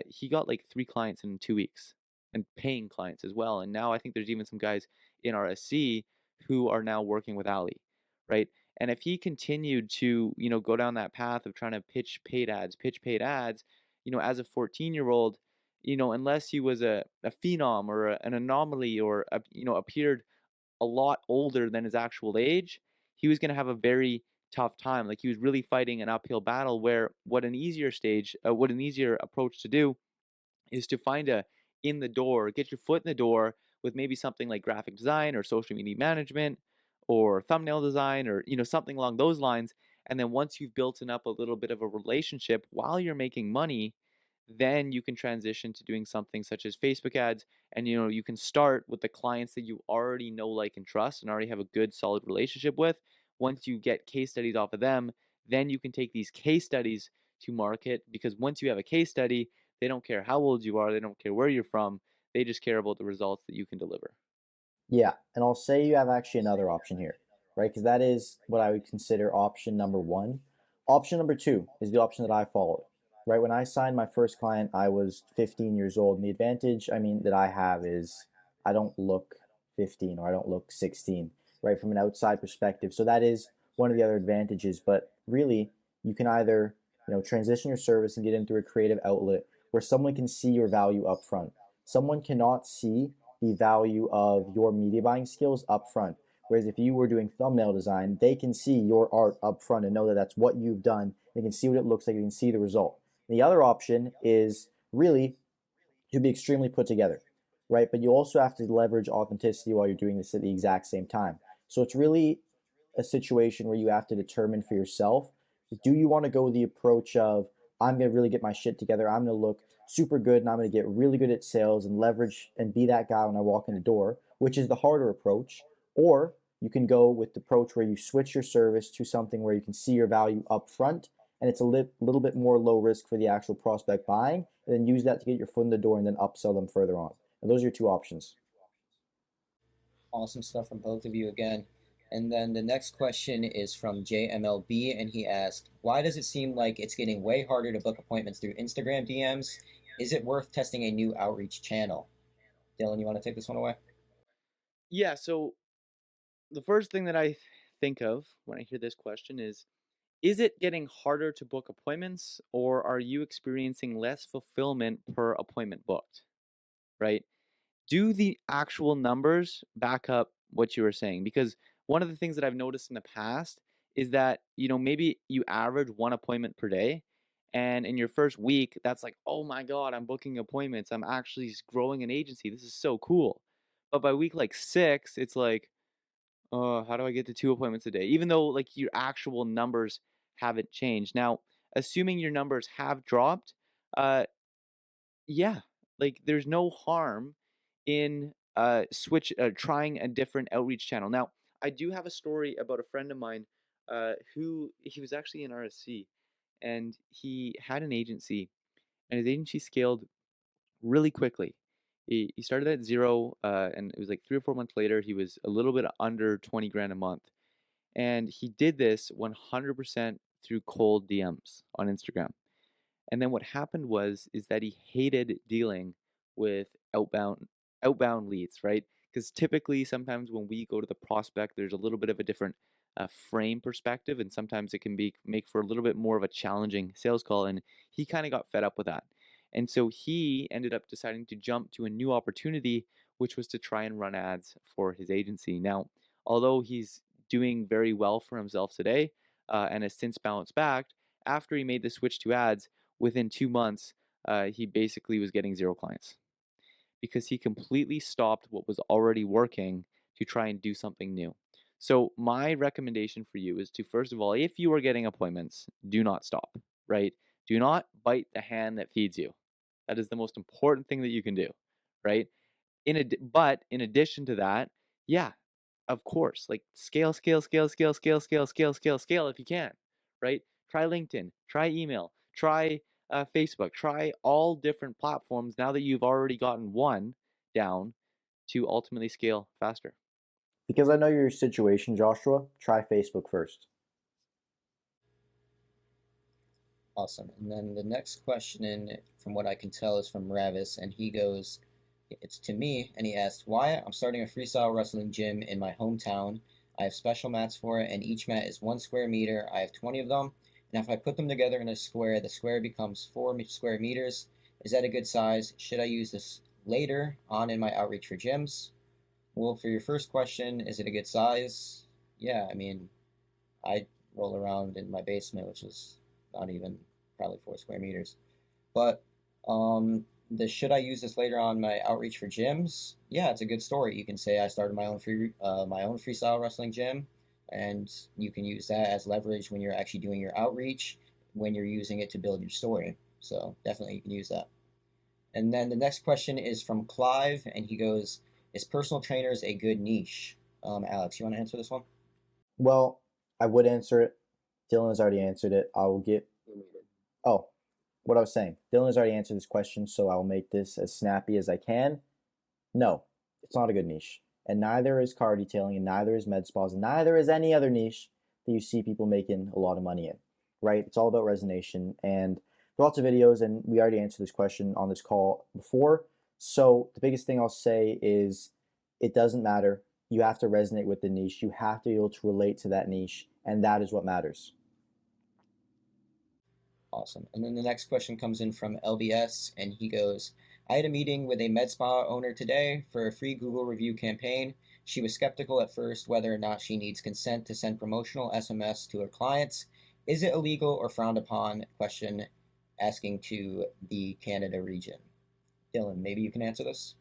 he got like 3 clients in 2 weeks and paying clients as well. And now I think there's even some guys in our SC who are now working with Ali, right? And if he continued to, go down that path of trying to pitch paid ads, as a 14-year-old, unless he was a phenom or an anomaly or, appeared a lot older than his actual age, he was going to have a very tough time. Like he was really fighting an uphill battle where what an easier approach to do is to find a in the door, get your foot in the door with maybe something like graphic design or social media management or thumbnail design or something along those lines. And then once you've built up a little bit of a relationship while you're making money, then you can transition to doing something such as Facebook ads. And you can start with the clients that you already know, like, and trust and already have a good solid relationship with. Once you get case studies off of them, then you can take these case studies to market, because once you have a case study, they don't care how old you are, they don't care where you're from, they just care about the results that you can deliver. Yeah, and I'll say you have actually another option here, right? Because that is what I would consider option number one. Option number two is the option that I followed, right? When I signed my first client, I was 15 years old. And the advantage, that I have is I don't look 15 or I don't look 16, right? From an outside perspective. So that is one of the other advantages. But really, you can either, transition your service and get into a creative outlet where someone can see your value up front. Someone cannot see the value of your media buying skills up front. Whereas if you were doing thumbnail design, they can see your art up front and know that that's what you've done. They can see what it looks like. They can see the result. And the other option is really to be extremely put together, right? But you also have to leverage authenticity while you're doing this at the exact same time. So it's really a situation where you have to determine for yourself, do you want to go the approach of, I'm going to really get my shit together, I'm going to look super good, and I'm going to get really good at sales and leverage and be that guy when I walk in the door, which is the harder approach. Or you can go with the approach where you switch your service to something where you can see your value up front, and it's a little bit more low risk for the actual prospect buying, and then use that to get your foot in the door and then upsell them further on. And those are your two options. Awesome stuff from both of you again. And then the next question is from JMLB, and he asked, why does it seem like it's getting way harder to book appointments through Instagram DMs? Is it worth testing a new outreach channel? Dylan, you want to take this one away? Yeah, so the first thing that I think of when I hear this question is it getting harder to book appointments, or are you experiencing less fulfillment per appointment booked, right? Do the actual numbers back up what you were saying? Because one of the things that I've noticed in the past is that, maybe you average 1 appointment per day. And in your first week, that's like, oh my God, I'm booking appointments. I'm actually growing an agency. This is so cool. But by week like 6, it's like, oh, how do I get to 2 appointments a day? Even though like your actual numbers haven't changed. Now, assuming your numbers have dropped, uh, yeah, like there's no harm in trying a different outreach channel. Now, I do have a story about a friend of mine who he was actually in RSC, and he had an agency, and his agency scaled really quickly. He started at zero, and it was like 3 or 4 months later, he was a little bit under 20 grand a month. And he did this 100% through cold DMs on Instagram. And then what happened is that he hated dealing with outbound leads, right? Because typically, sometimes when we go to the prospect, there's a little bit of a different frame perspective, and sometimes it can make for a little bit more of a challenging sales call. And he kind of got fed up with that, and so he ended up deciding to jump to a new opportunity, which was to try and run ads for his agency. Now, although he's doing very well for himself today, and has since bounced back, after he made the switch to ads, within 2 months, he basically was getting 0 clients because he completely stopped what was already working to try and do something new. So my recommendation for you is to, first of all, if you are getting appointments, do not stop, right? Do not bite the hand that feeds you. That is the most important thing that you can do, right? But in addition to that, yeah, of course, like scale if you can, right? Try LinkedIn, try email, try Facebook, try all different platforms. Now that you've already gotten one down, to ultimately scale faster. Because I know your situation, Joshua, try Facebook first. Awesome. And then the next question, from what I can tell, is from Ravis, and he goes, it's to me, and he asked, why I'm starting a freestyle wrestling gym in my hometown. I have special mats for it, and each mat is 1 square meter. I have 20 of them, and if I put them together in a square, the square becomes 4 square meters. Is that a good size? Should I use this later on in my outreach for gyms? Well, for your first question, is it a good size? Yeah, I mean, I roll around in my basement, which is not even probably 4 square meters. But the should I use this later on my outreach for gyms? Yeah, it's a good story. You can say I started my own freestyle wrestling gym, and you can use that as leverage when you're actually doing your outreach, when you're using it to build your story. So definitely you can use that. And then the next question is from Clive, and he goes, "Is personal trainers a good niche?" Alex, you want to answer this one? Well, I would answer it. Dylan has already answered it. I will get. Oh, what I was saying. Dylan has already answered this question, so I'll make this as snappy as I can. No, it's not a good niche. And neither is car detailing, and neither is med spas, and neither is any other niche that you see people making a lot of money in, right? It's all about resonation. And lots of videos, and we already answered this question on this call before. So the biggest thing I'll say is it doesn't matter. You have to resonate with the niche. You have to be able to relate to that niche, and that is what matters. Awesome. And then the next question comes in from LBS, and he goes, I had a meeting with a med spa owner today for a free Google review campaign. She was skeptical at first whether or not she needs consent to send promotional SMS to her clients. Is it illegal or frowned upon? Question asking to the Canada region. Dylan, maybe you can answer this.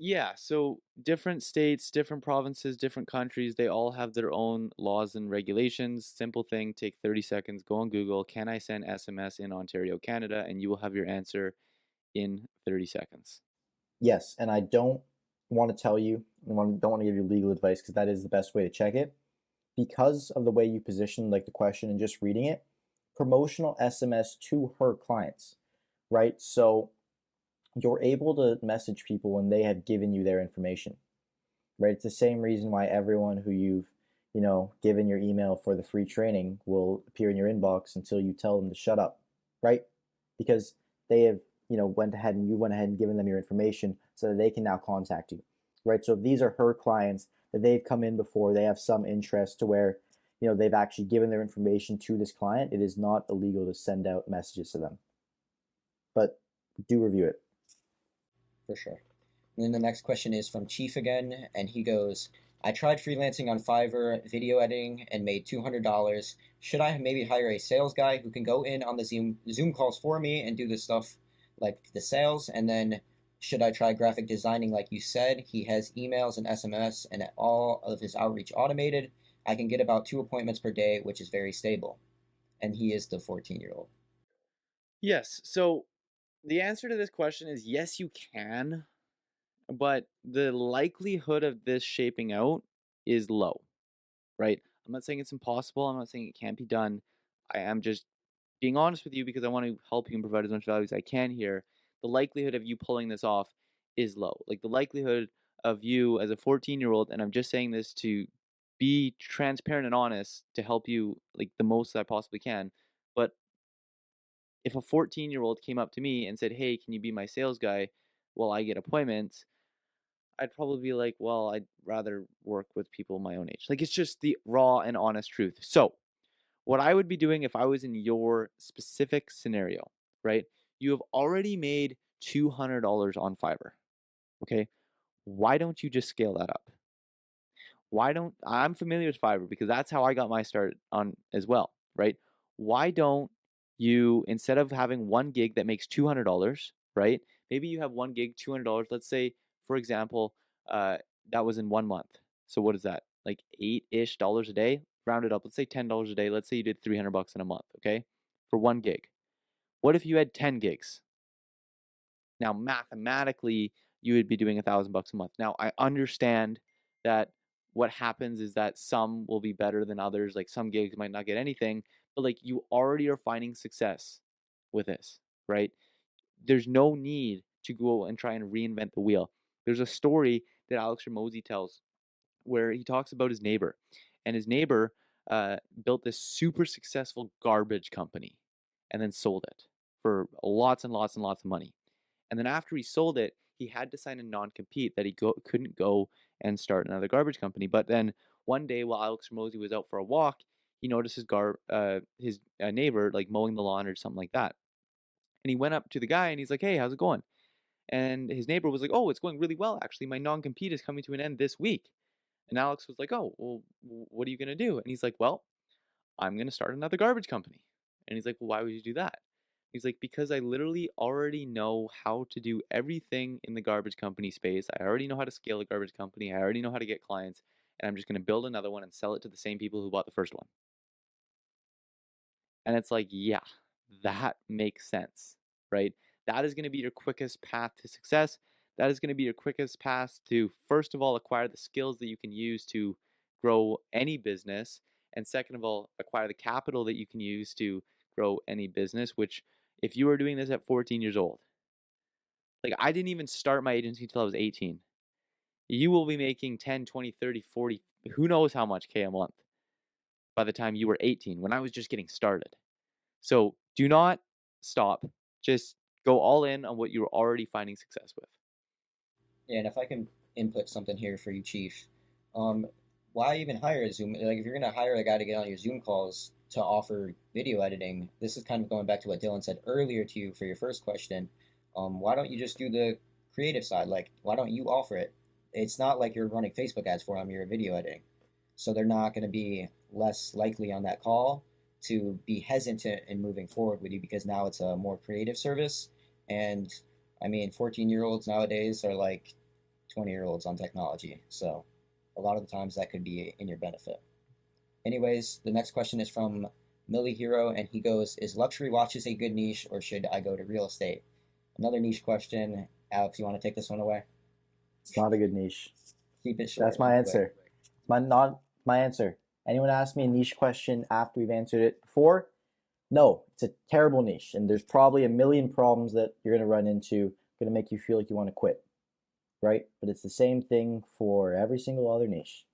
Yeah, so different states, different provinces, different countries, they all have their own laws and regulations. Simple thing, take 30 seconds, go on Google, can I send SMS in Ontario, Canada? And you will have your answer in 30 seconds. Yes, and I don't want to tell you, don't want to give you legal advice because that is the best way to check it. Because of the way you position like the question and just reading it, promotional SMS to her clients, right? So you're able to message people when they have given you their information, right? It's the same reason why everyone who you've, given your email for the free training will appear in your inbox until you tell them to shut up, right? Because they have, went ahead and given them your information so that they can now contact you, right? So if these are her clients that they've come in before, they have some interest to where, they've actually given their information to this client, it is not illegal to send out messages to them. But do review it. For sure. And then the next question is from Chief again, and he goes, I tried freelancing on Fiverr, video editing, and made $200. Should I maybe hire a sales guy who can go in on the Zoom calls for me and do the stuff like the sales? And then should I try graphic designing like you said? He has emails and SMS and all of his outreach automated. I can get about 2 appointments per day, which is very stable. And he is the 14-year-old. Yes, so the answer to this question is yes, you can, but the likelihood of this shaping out is low, right? I'm not saying it's impossible. I'm not saying it can't be done. I am just being honest with you because I want to help you and provide as much value as I can here. The likelihood of you pulling this off is low. Like the likelihood of you as a 14-year-old, and I'm just saying this to be transparent and honest to help you like the most that I possibly can. But if a 14-year-old came up to me and said, hey, can you be my sales guy while I get appointments? I'd probably be like, well, I'd rather work with people my own age. Like it's just the raw and honest truth. So what I would be doing if I was in your specific scenario, right? You have already made $200 on Fiverr. Okay. Why don't you just scale that up? I'm familiar with Fiverr because that's how I got my start on as well, right? Why don't you, instead of having one gig that makes $200, right? Maybe you have one gig, $200. Let's say, for example, that was in 1 month. So what is that? Like $8-ish a day, rounded up. Let's say $10 a day. Let's say you did $300 in a month, okay? For one gig. What if you had 10 gigs? Now, mathematically, you would be doing $1,000 a month. Now, I understand that what happens is that some will be better than others. Like some gigs might not get anything, but like you already are finding success with this, right? There's no need to go and try and reinvent the wheel. There's a story that Alex Ramosi tells, where he talks about his neighbor, and his neighbor built this super successful garbage company and then sold it for lots and lots and lots of money. And then after he sold it, he had to sign a non-compete that he couldn't go and start another garbage company. But then one day while Alex Ramosi was out for a walk, he noticed his neighbor like mowing the lawn or something like that. And he went up to the guy and he's like, "Hey, how's it going?" And his neighbor was like, "Oh, it's going really well, actually. My non-compete is coming to an end this week." And Alex was like, "Oh, well, what are you going to do?" And he's like, "Well, I'm going to start another garbage company." And he's like, "Well, why would you do that?" He's like, "Because I literally already know how to do everything in the garbage company space. I already know how to scale a garbage company. I already know how to get clients. And I'm just going to build another one and sell it to the same people who bought the first one." And it's like, yeah, that makes sense, right? That is going to be your quickest path to success. That is going to be your quickest path to, first of all, acquire the skills that you can use to grow any business. And second of all, acquire the capital that you can use to grow any business, which if you are doing this at 14 years old, like I didn't even start my agency until I was 18. You will be making 10, 20, 30, 40, who knows how much K a month by the time you were 18 when I was just getting started. So do not stop. Just go all in on what you're already finding success with. Yeah, and if I can input something here for you, Chief, um, why even hire a Zoom? Like, if you're gonna hire a guy to get on your Zoom calls to offer video editing, this is kind of going back to what Dylan said earlier to you for your first question. Why don't you just do the creative side? Like, why don't you offer it? It's not like you're running Facebook ads for them, you're video editing. So they're not going to be less likely on that call to be hesitant in moving forward with you because now it's a more creative service. And I mean, 14-year-olds nowadays are like 20-year-olds on technology. So a lot of the times that could be in your benefit. Anyways, the next question is from Millie Hero, and he goes, "Is luxury watches a good niche, or should I go to real estate?" Another niche question. Alex, you want to take this one away? It's not a good niche. Keep it short. That's my answer. It's not my answer. Anyone ask me a niche question after we've answered it before? No, it's a terrible niche, and there's probably a million problems that you're going to run into, going to make you feel like you want to quit, right? But it's the same thing for every single other niche,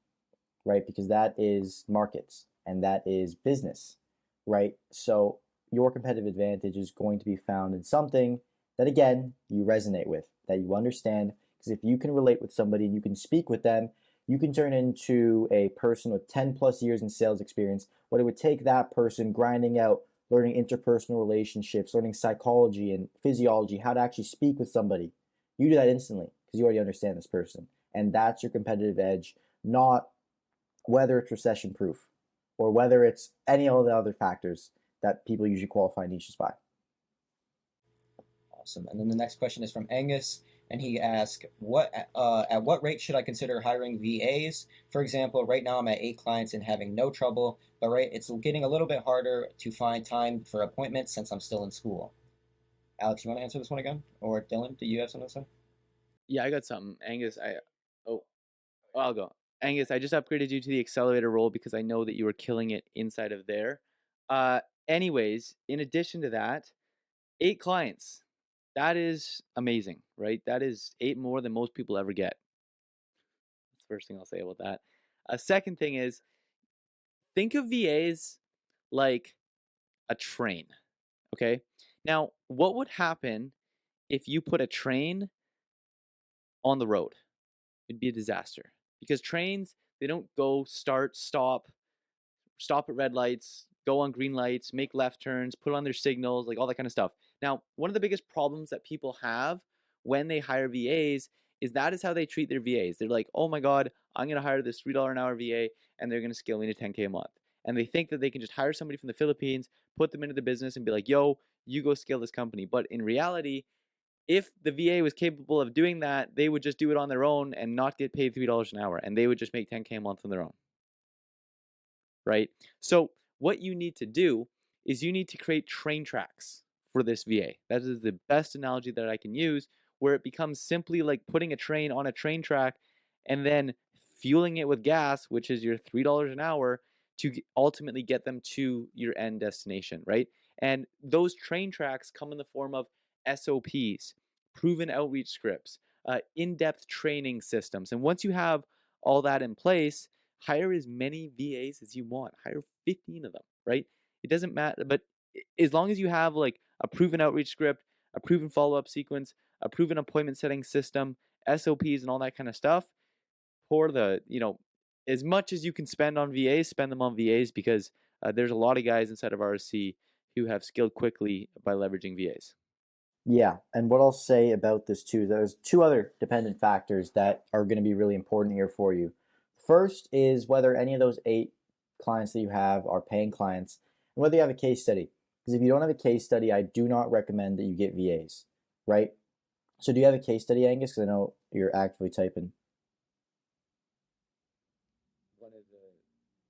right? Because that is markets and that is business, right? So your competitive advantage is going to be found in something that, again, you resonate with, that you understand. Because if you can relate with somebody and you can speak with them, you can turn into a person with 10 plus years in sales experience. What it would take that person grinding out, learning interpersonal relationships, learning psychology and physiology, how to actually speak with somebody. You do that instantly because you already understand this person. And that's your competitive edge, not whether it's recession proof or whether it's any of the other factors that people usually qualify niches by. Awesome. And then the next question is from Angus, and he asked, at what rate should I consider hiring VAs? For example, right now I'm at 8 clients and having no trouble, but it's getting a little bit harder to find time for appointments since I'm still in school. Alex, you want to answer this one again? Or Dylan, do you have something to say? Yeah, I got something. Angus, I'll go. Angus, I just upgraded you to the accelerator role because I know that you were killing it inside of there. Anyways, in addition to that, 8 clients. That is amazing, right? That is 8 more than most people ever get. That's the first thing I'll say about that. Second thing is, think of VAs like a train, okay? Now, what would happen if you put a train on the road? It'd be a disaster because trains, they don't go start, stop at red lights, go on green lights, make left turns, put on their signals, like all that kind of stuff. Now, one of the biggest problems that people have when they hire VAs is that is how they treat their VAs. They're like, "Oh my God, I'm going to hire this $3 an hour VA and they're going to scale me to 10K a month." And they think that they can just hire somebody from the Philippines, put them into the business and be like, "Yo, you go scale this company." But in reality, if the VA was capable of doing that, they would just do it on their own and not get paid $3 an hour, and they would just make 10K a month on their own, right? So what you need to do is you need to create train tracks for this VA. That is the best analogy that I can use, where it becomes simply like putting a train on a train track and then fueling it with gas, which is your $3 an hour, to ultimately get them to your end destination, right? And those train tracks come in the form of SOPs, proven outreach scripts, in-depth training systems. And once you have all that in place, hire as many VAs as you want. Hire 15 of them, right? It doesn't matter, but as long as you have like a proven outreach script, a proven follow-up sequence, a proven appointment setting system, SOPs and all that kind of stuff, pour the, as much as you can spend on VAs, spend them on VAs, because there's a lot of guys inside of RSC who have scaled quickly by leveraging VAs. Yeah, and what I'll say about this too, there's two other dependent factors that are going to be really important here for you. First is whether any of those 8 clients that you have are paying clients, and whether you have a case study. Because if you don't have a case study, I do not recommend that you get VAs, right? So do you have a case study, Angus? Because I know you're actively typing.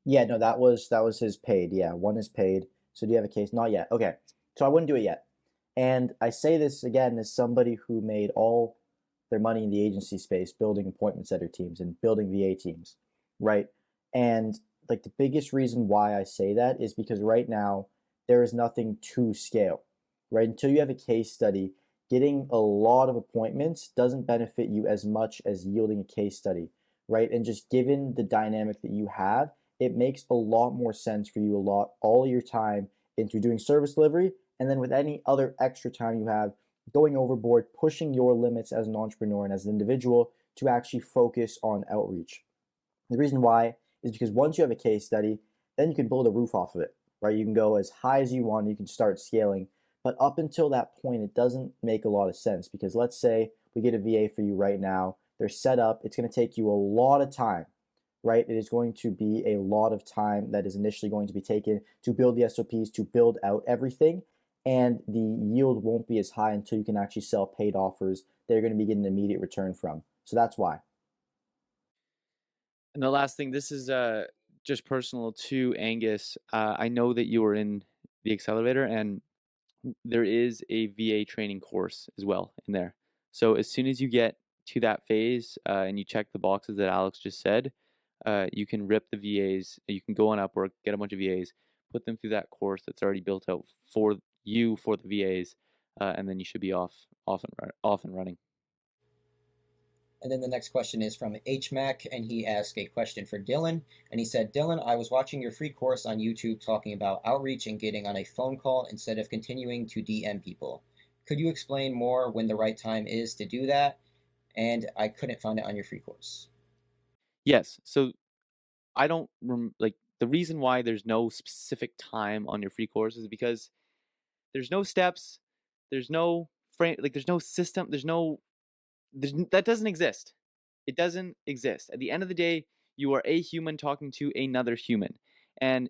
Yeah, no, that was his paid. Yeah, one is paid. So do you have a case? Not yet. Okay, so I wouldn't do it yet. And I say this again as somebody who made all their money in the agency space building appointment setter teams and building VA teams, right? And like the biggest reason why I say that is because right now there is nothing to scale, right? Until you have a case study, getting a lot of appointments doesn't benefit you as much as yielding a case study, right? And just given the dynamic that you have, it makes a lot more sense for you to allot all your time into doing service delivery, and then with any other extra time you have, going overboard, pushing your limits as an entrepreneur and as an individual to actually focus on outreach. The reason why is because once you have a case study, then you can build a roof off of it, right? You can go as high as you want, you can start scaling. But up until that point, it doesn't make a lot of sense, because let's say we get a VA for you right now, they're set up, it's going to take you a lot of time, right? It is going to be a lot of time that is initially going to be taken to build the SOPs, to build out everything, and the yield won't be as high until you can actually sell paid offers they're going to be getting an immediate return from. So that's why. And the last thing, this is just personal to Angus. I know that you were in the accelerator, and there is a VA training course as well in there. So as soon as you get to that phase and you check the boxes that Alex just said, you can rip the VAs. You can go on Upwork, get a bunch of VAs, put them through that course that's already built out for you for the VAs, and then you should be off and running. And then the next question is from HMAC, and he asked a question for Dylan. And he said, Dylan, I was watching your free course on YouTube talking about outreach and getting on a phone call instead of continuing to DM people. Could you explain more when the right time is to do that? And I couldn't find it on your free course. Yes. So I don't like the reason why there's no specific time on your free course is because there's no steps, there's no frame, like there's no system, that doesn't exist. It doesn't exist. At the end of the day, you are a human talking to another human, and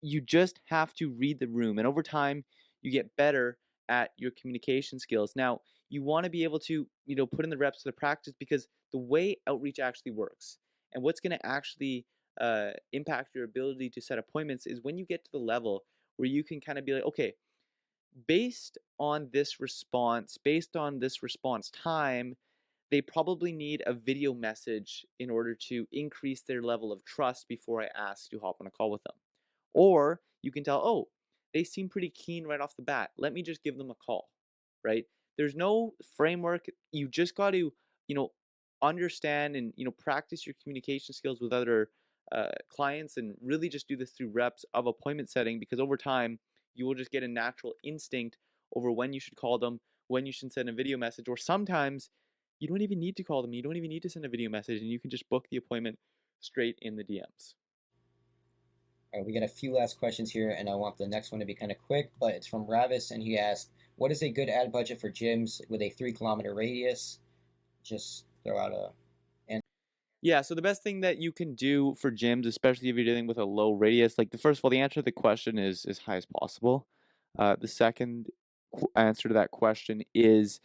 you just have to read the room. And over time, you get better at your communication skills. Now, you want to be able to, put in the reps to the practice, because the way outreach actually works and what's going to actually impact your ability to set appointments is when you get to the level where you can kind of be like, okay, based on this response time, they probably need a video message in order to increase their level of trust before I ask to hop on a call with them. Or you can tell, oh, they seem pretty keen right off the bat. Let me just give them a call, right? There's no framework. You just got to, understand and, practice your communication skills with other clients, and really just do this through reps of appointment setting, because over time, you will just get a natural instinct over when you should call them, when you should send a video message, or sometimes you don't even need to call them. You don't even need to send a video message, and you can just book the appointment straight in the DMs. All right, we got a few last questions here, and I want the next one to be kind of quick, but it's from Ravis, and he asked, what is a good ad budget for gyms with a 3-kilometer radius? Just throw out a... Yeah, so the best thing that you can do for gyms, especially if you're dealing with a low radius, like first of all, the answer to the question is as high as possible. The second answer to that question is,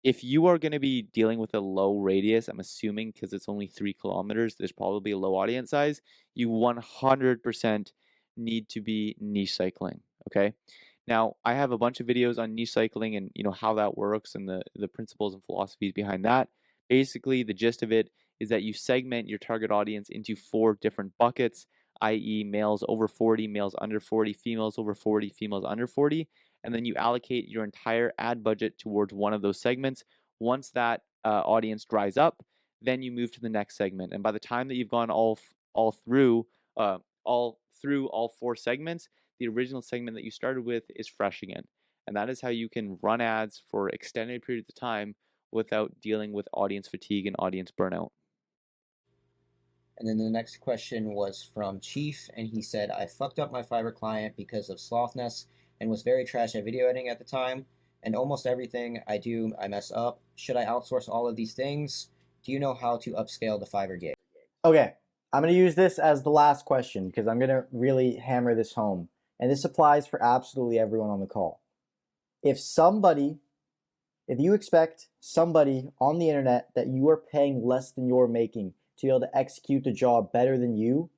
if you are going to be dealing with a low radius, I'm assuming because it's only 3 kilometers, there's probably a low audience size. You 100% need to be niche cycling. Okay. Now, I have a bunch of videos on niche cycling and how that works and the principles and philosophies behind that. Basically, the gist of it is that you segment your target audience into 4 different buckets, i.e. males over 40, males under 40, females over 40, females under 40, and then you allocate your entire ad budget towards one of those segments. Once that audience dries up, then you move to the next segment. And by the time that you've gone all through all 4 segments, the original segment that you started with is fresh again. And that is how you can run ads for extended periods of time without dealing with audience fatigue and audience burnout. And then the next question was from Chief, and he said, I fucked up my Fiverr client because of slothness and was very trash at video editing at the time, and almost everything I do, I mess up. Should I outsource all of these things? Do you know how to upscale the Fiverr gig? Okay, I'm going to use this as the last question because I'm going to really hammer this home. And this applies for absolutely everyone on the call. If you expect somebody on the internet that you are paying less than you're making to be able to execute the job better than you're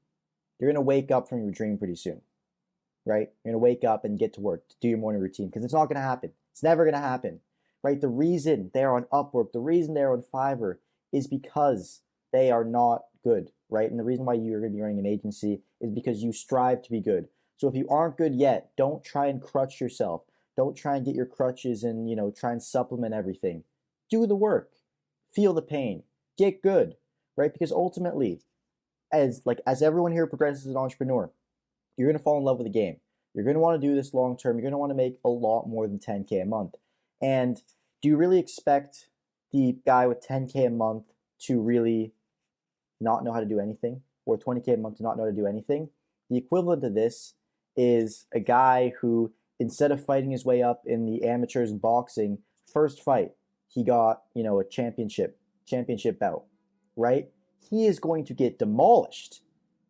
going to wake up from your dream pretty soon, right? You're going to wake up and get to work to do your morning routine because it's not going to happen. It's never going to happen, right? The reason they're on Upwork, the reason they're on Fiverr is because they are not good, right? And the reason why you're going to be running an agency is because you strive to be good. So if you aren't good yet, don't try and crutch yourself. Don't try and get your crutches and, try and supplement everything. Do the work. Feel the pain. Get good, right? Because ultimately, as everyone here progresses as an entrepreneur, you're going to fall in love with the game. You're going to want to do this long term. You're going to want to make a lot more than 10K a month. And do you really expect the guy with 10K a month to really not know how to do anything, or 20K a month to not know how to do anything? The equivalent of this is a guy who, instead of fighting his way up in the amateurs in boxing, first fight, he got, a championship bout, right? He is going to get demolished,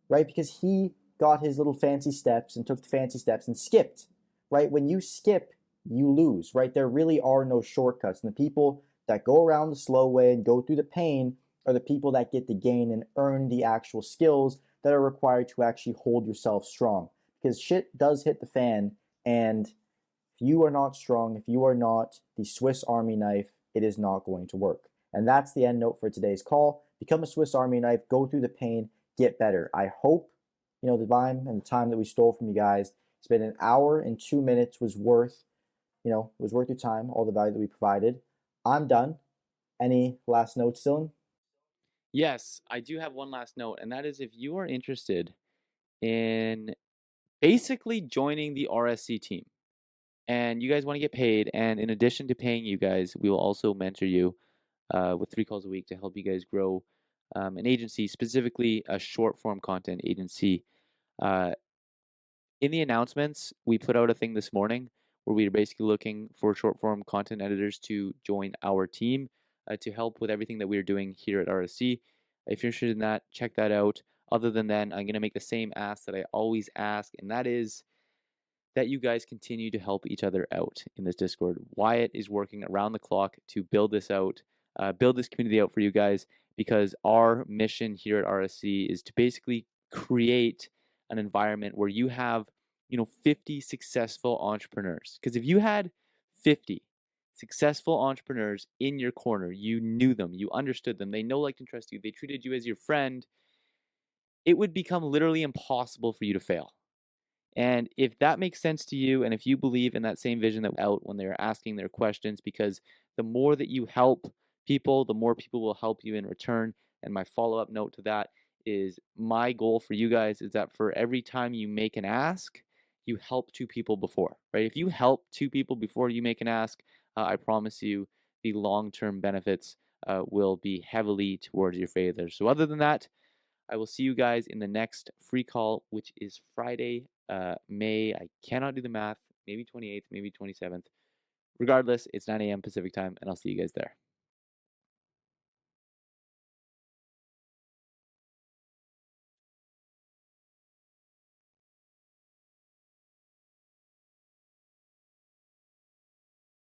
right? Because he got his little fancy steps and took the fancy steps and skipped, right? When you skip, you lose, right? There really are no shortcuts. And the people that go around the slow way and go through the pain are the people that get the gain and earn the actual skills that are required to actually hold yourself strong. Because shit does hit the fan, and if you are not strong, if you are not the Swiss Army knife, it is not going to work. And that's the end note for today's call. Become a Swiss Army knife, go through the pain, get better. I hope, the time that we stole from you guys, it's been an hour and 2 minutes, was worth, was worth your time, all the value that we provided. I'm done. Any last notes, Dylan? Yes, I do have one last note, and that is if you are interested in basically joining the RSC team and you guys want to get paid, and in addition to paying you guys, we will also mentor you with 3 calls a week to help you guys grow an agency, specifically a short form content agency. In the announcements, we put out a thing this morning where we are basically looking for short form content editors to join our team to help with everything that we're doing here at RSC. If you're interested in that, check that out. Other than that, I'm going to make the same ask that I always ask, and that is that you guys continue to help each other out in this Discord. Wyatt is working around the clock to build this out, build this community out for you guys, because our mission here at RSC is to basically create an environment where you have, 50 successful entrepreneurs. Because if you had 50 successful entrepreneurs in your corner, you knew them, you understood them, they know, liked, and trust you, they treated you as your friend, it would become literally impossible for you to fail. And if that makes sense to you, and if you believe in that same vision that out when they're asking their questions, because the more that you help people, the more people will help you in return. And my follow-up note to that is my goal for you guys is that for every time you make an ask, you help 2 people before, right? If you help 2 people before you make an ask, I promise you the long-term benefits will be heavily towards your favor. So other than that, I will see you guys in the next free call, which is Friday, May, I cannot do the math, maybe 28th, maybe 27th. Regardless, it's 9 a.m. Pacific time, and I'll see you guys there.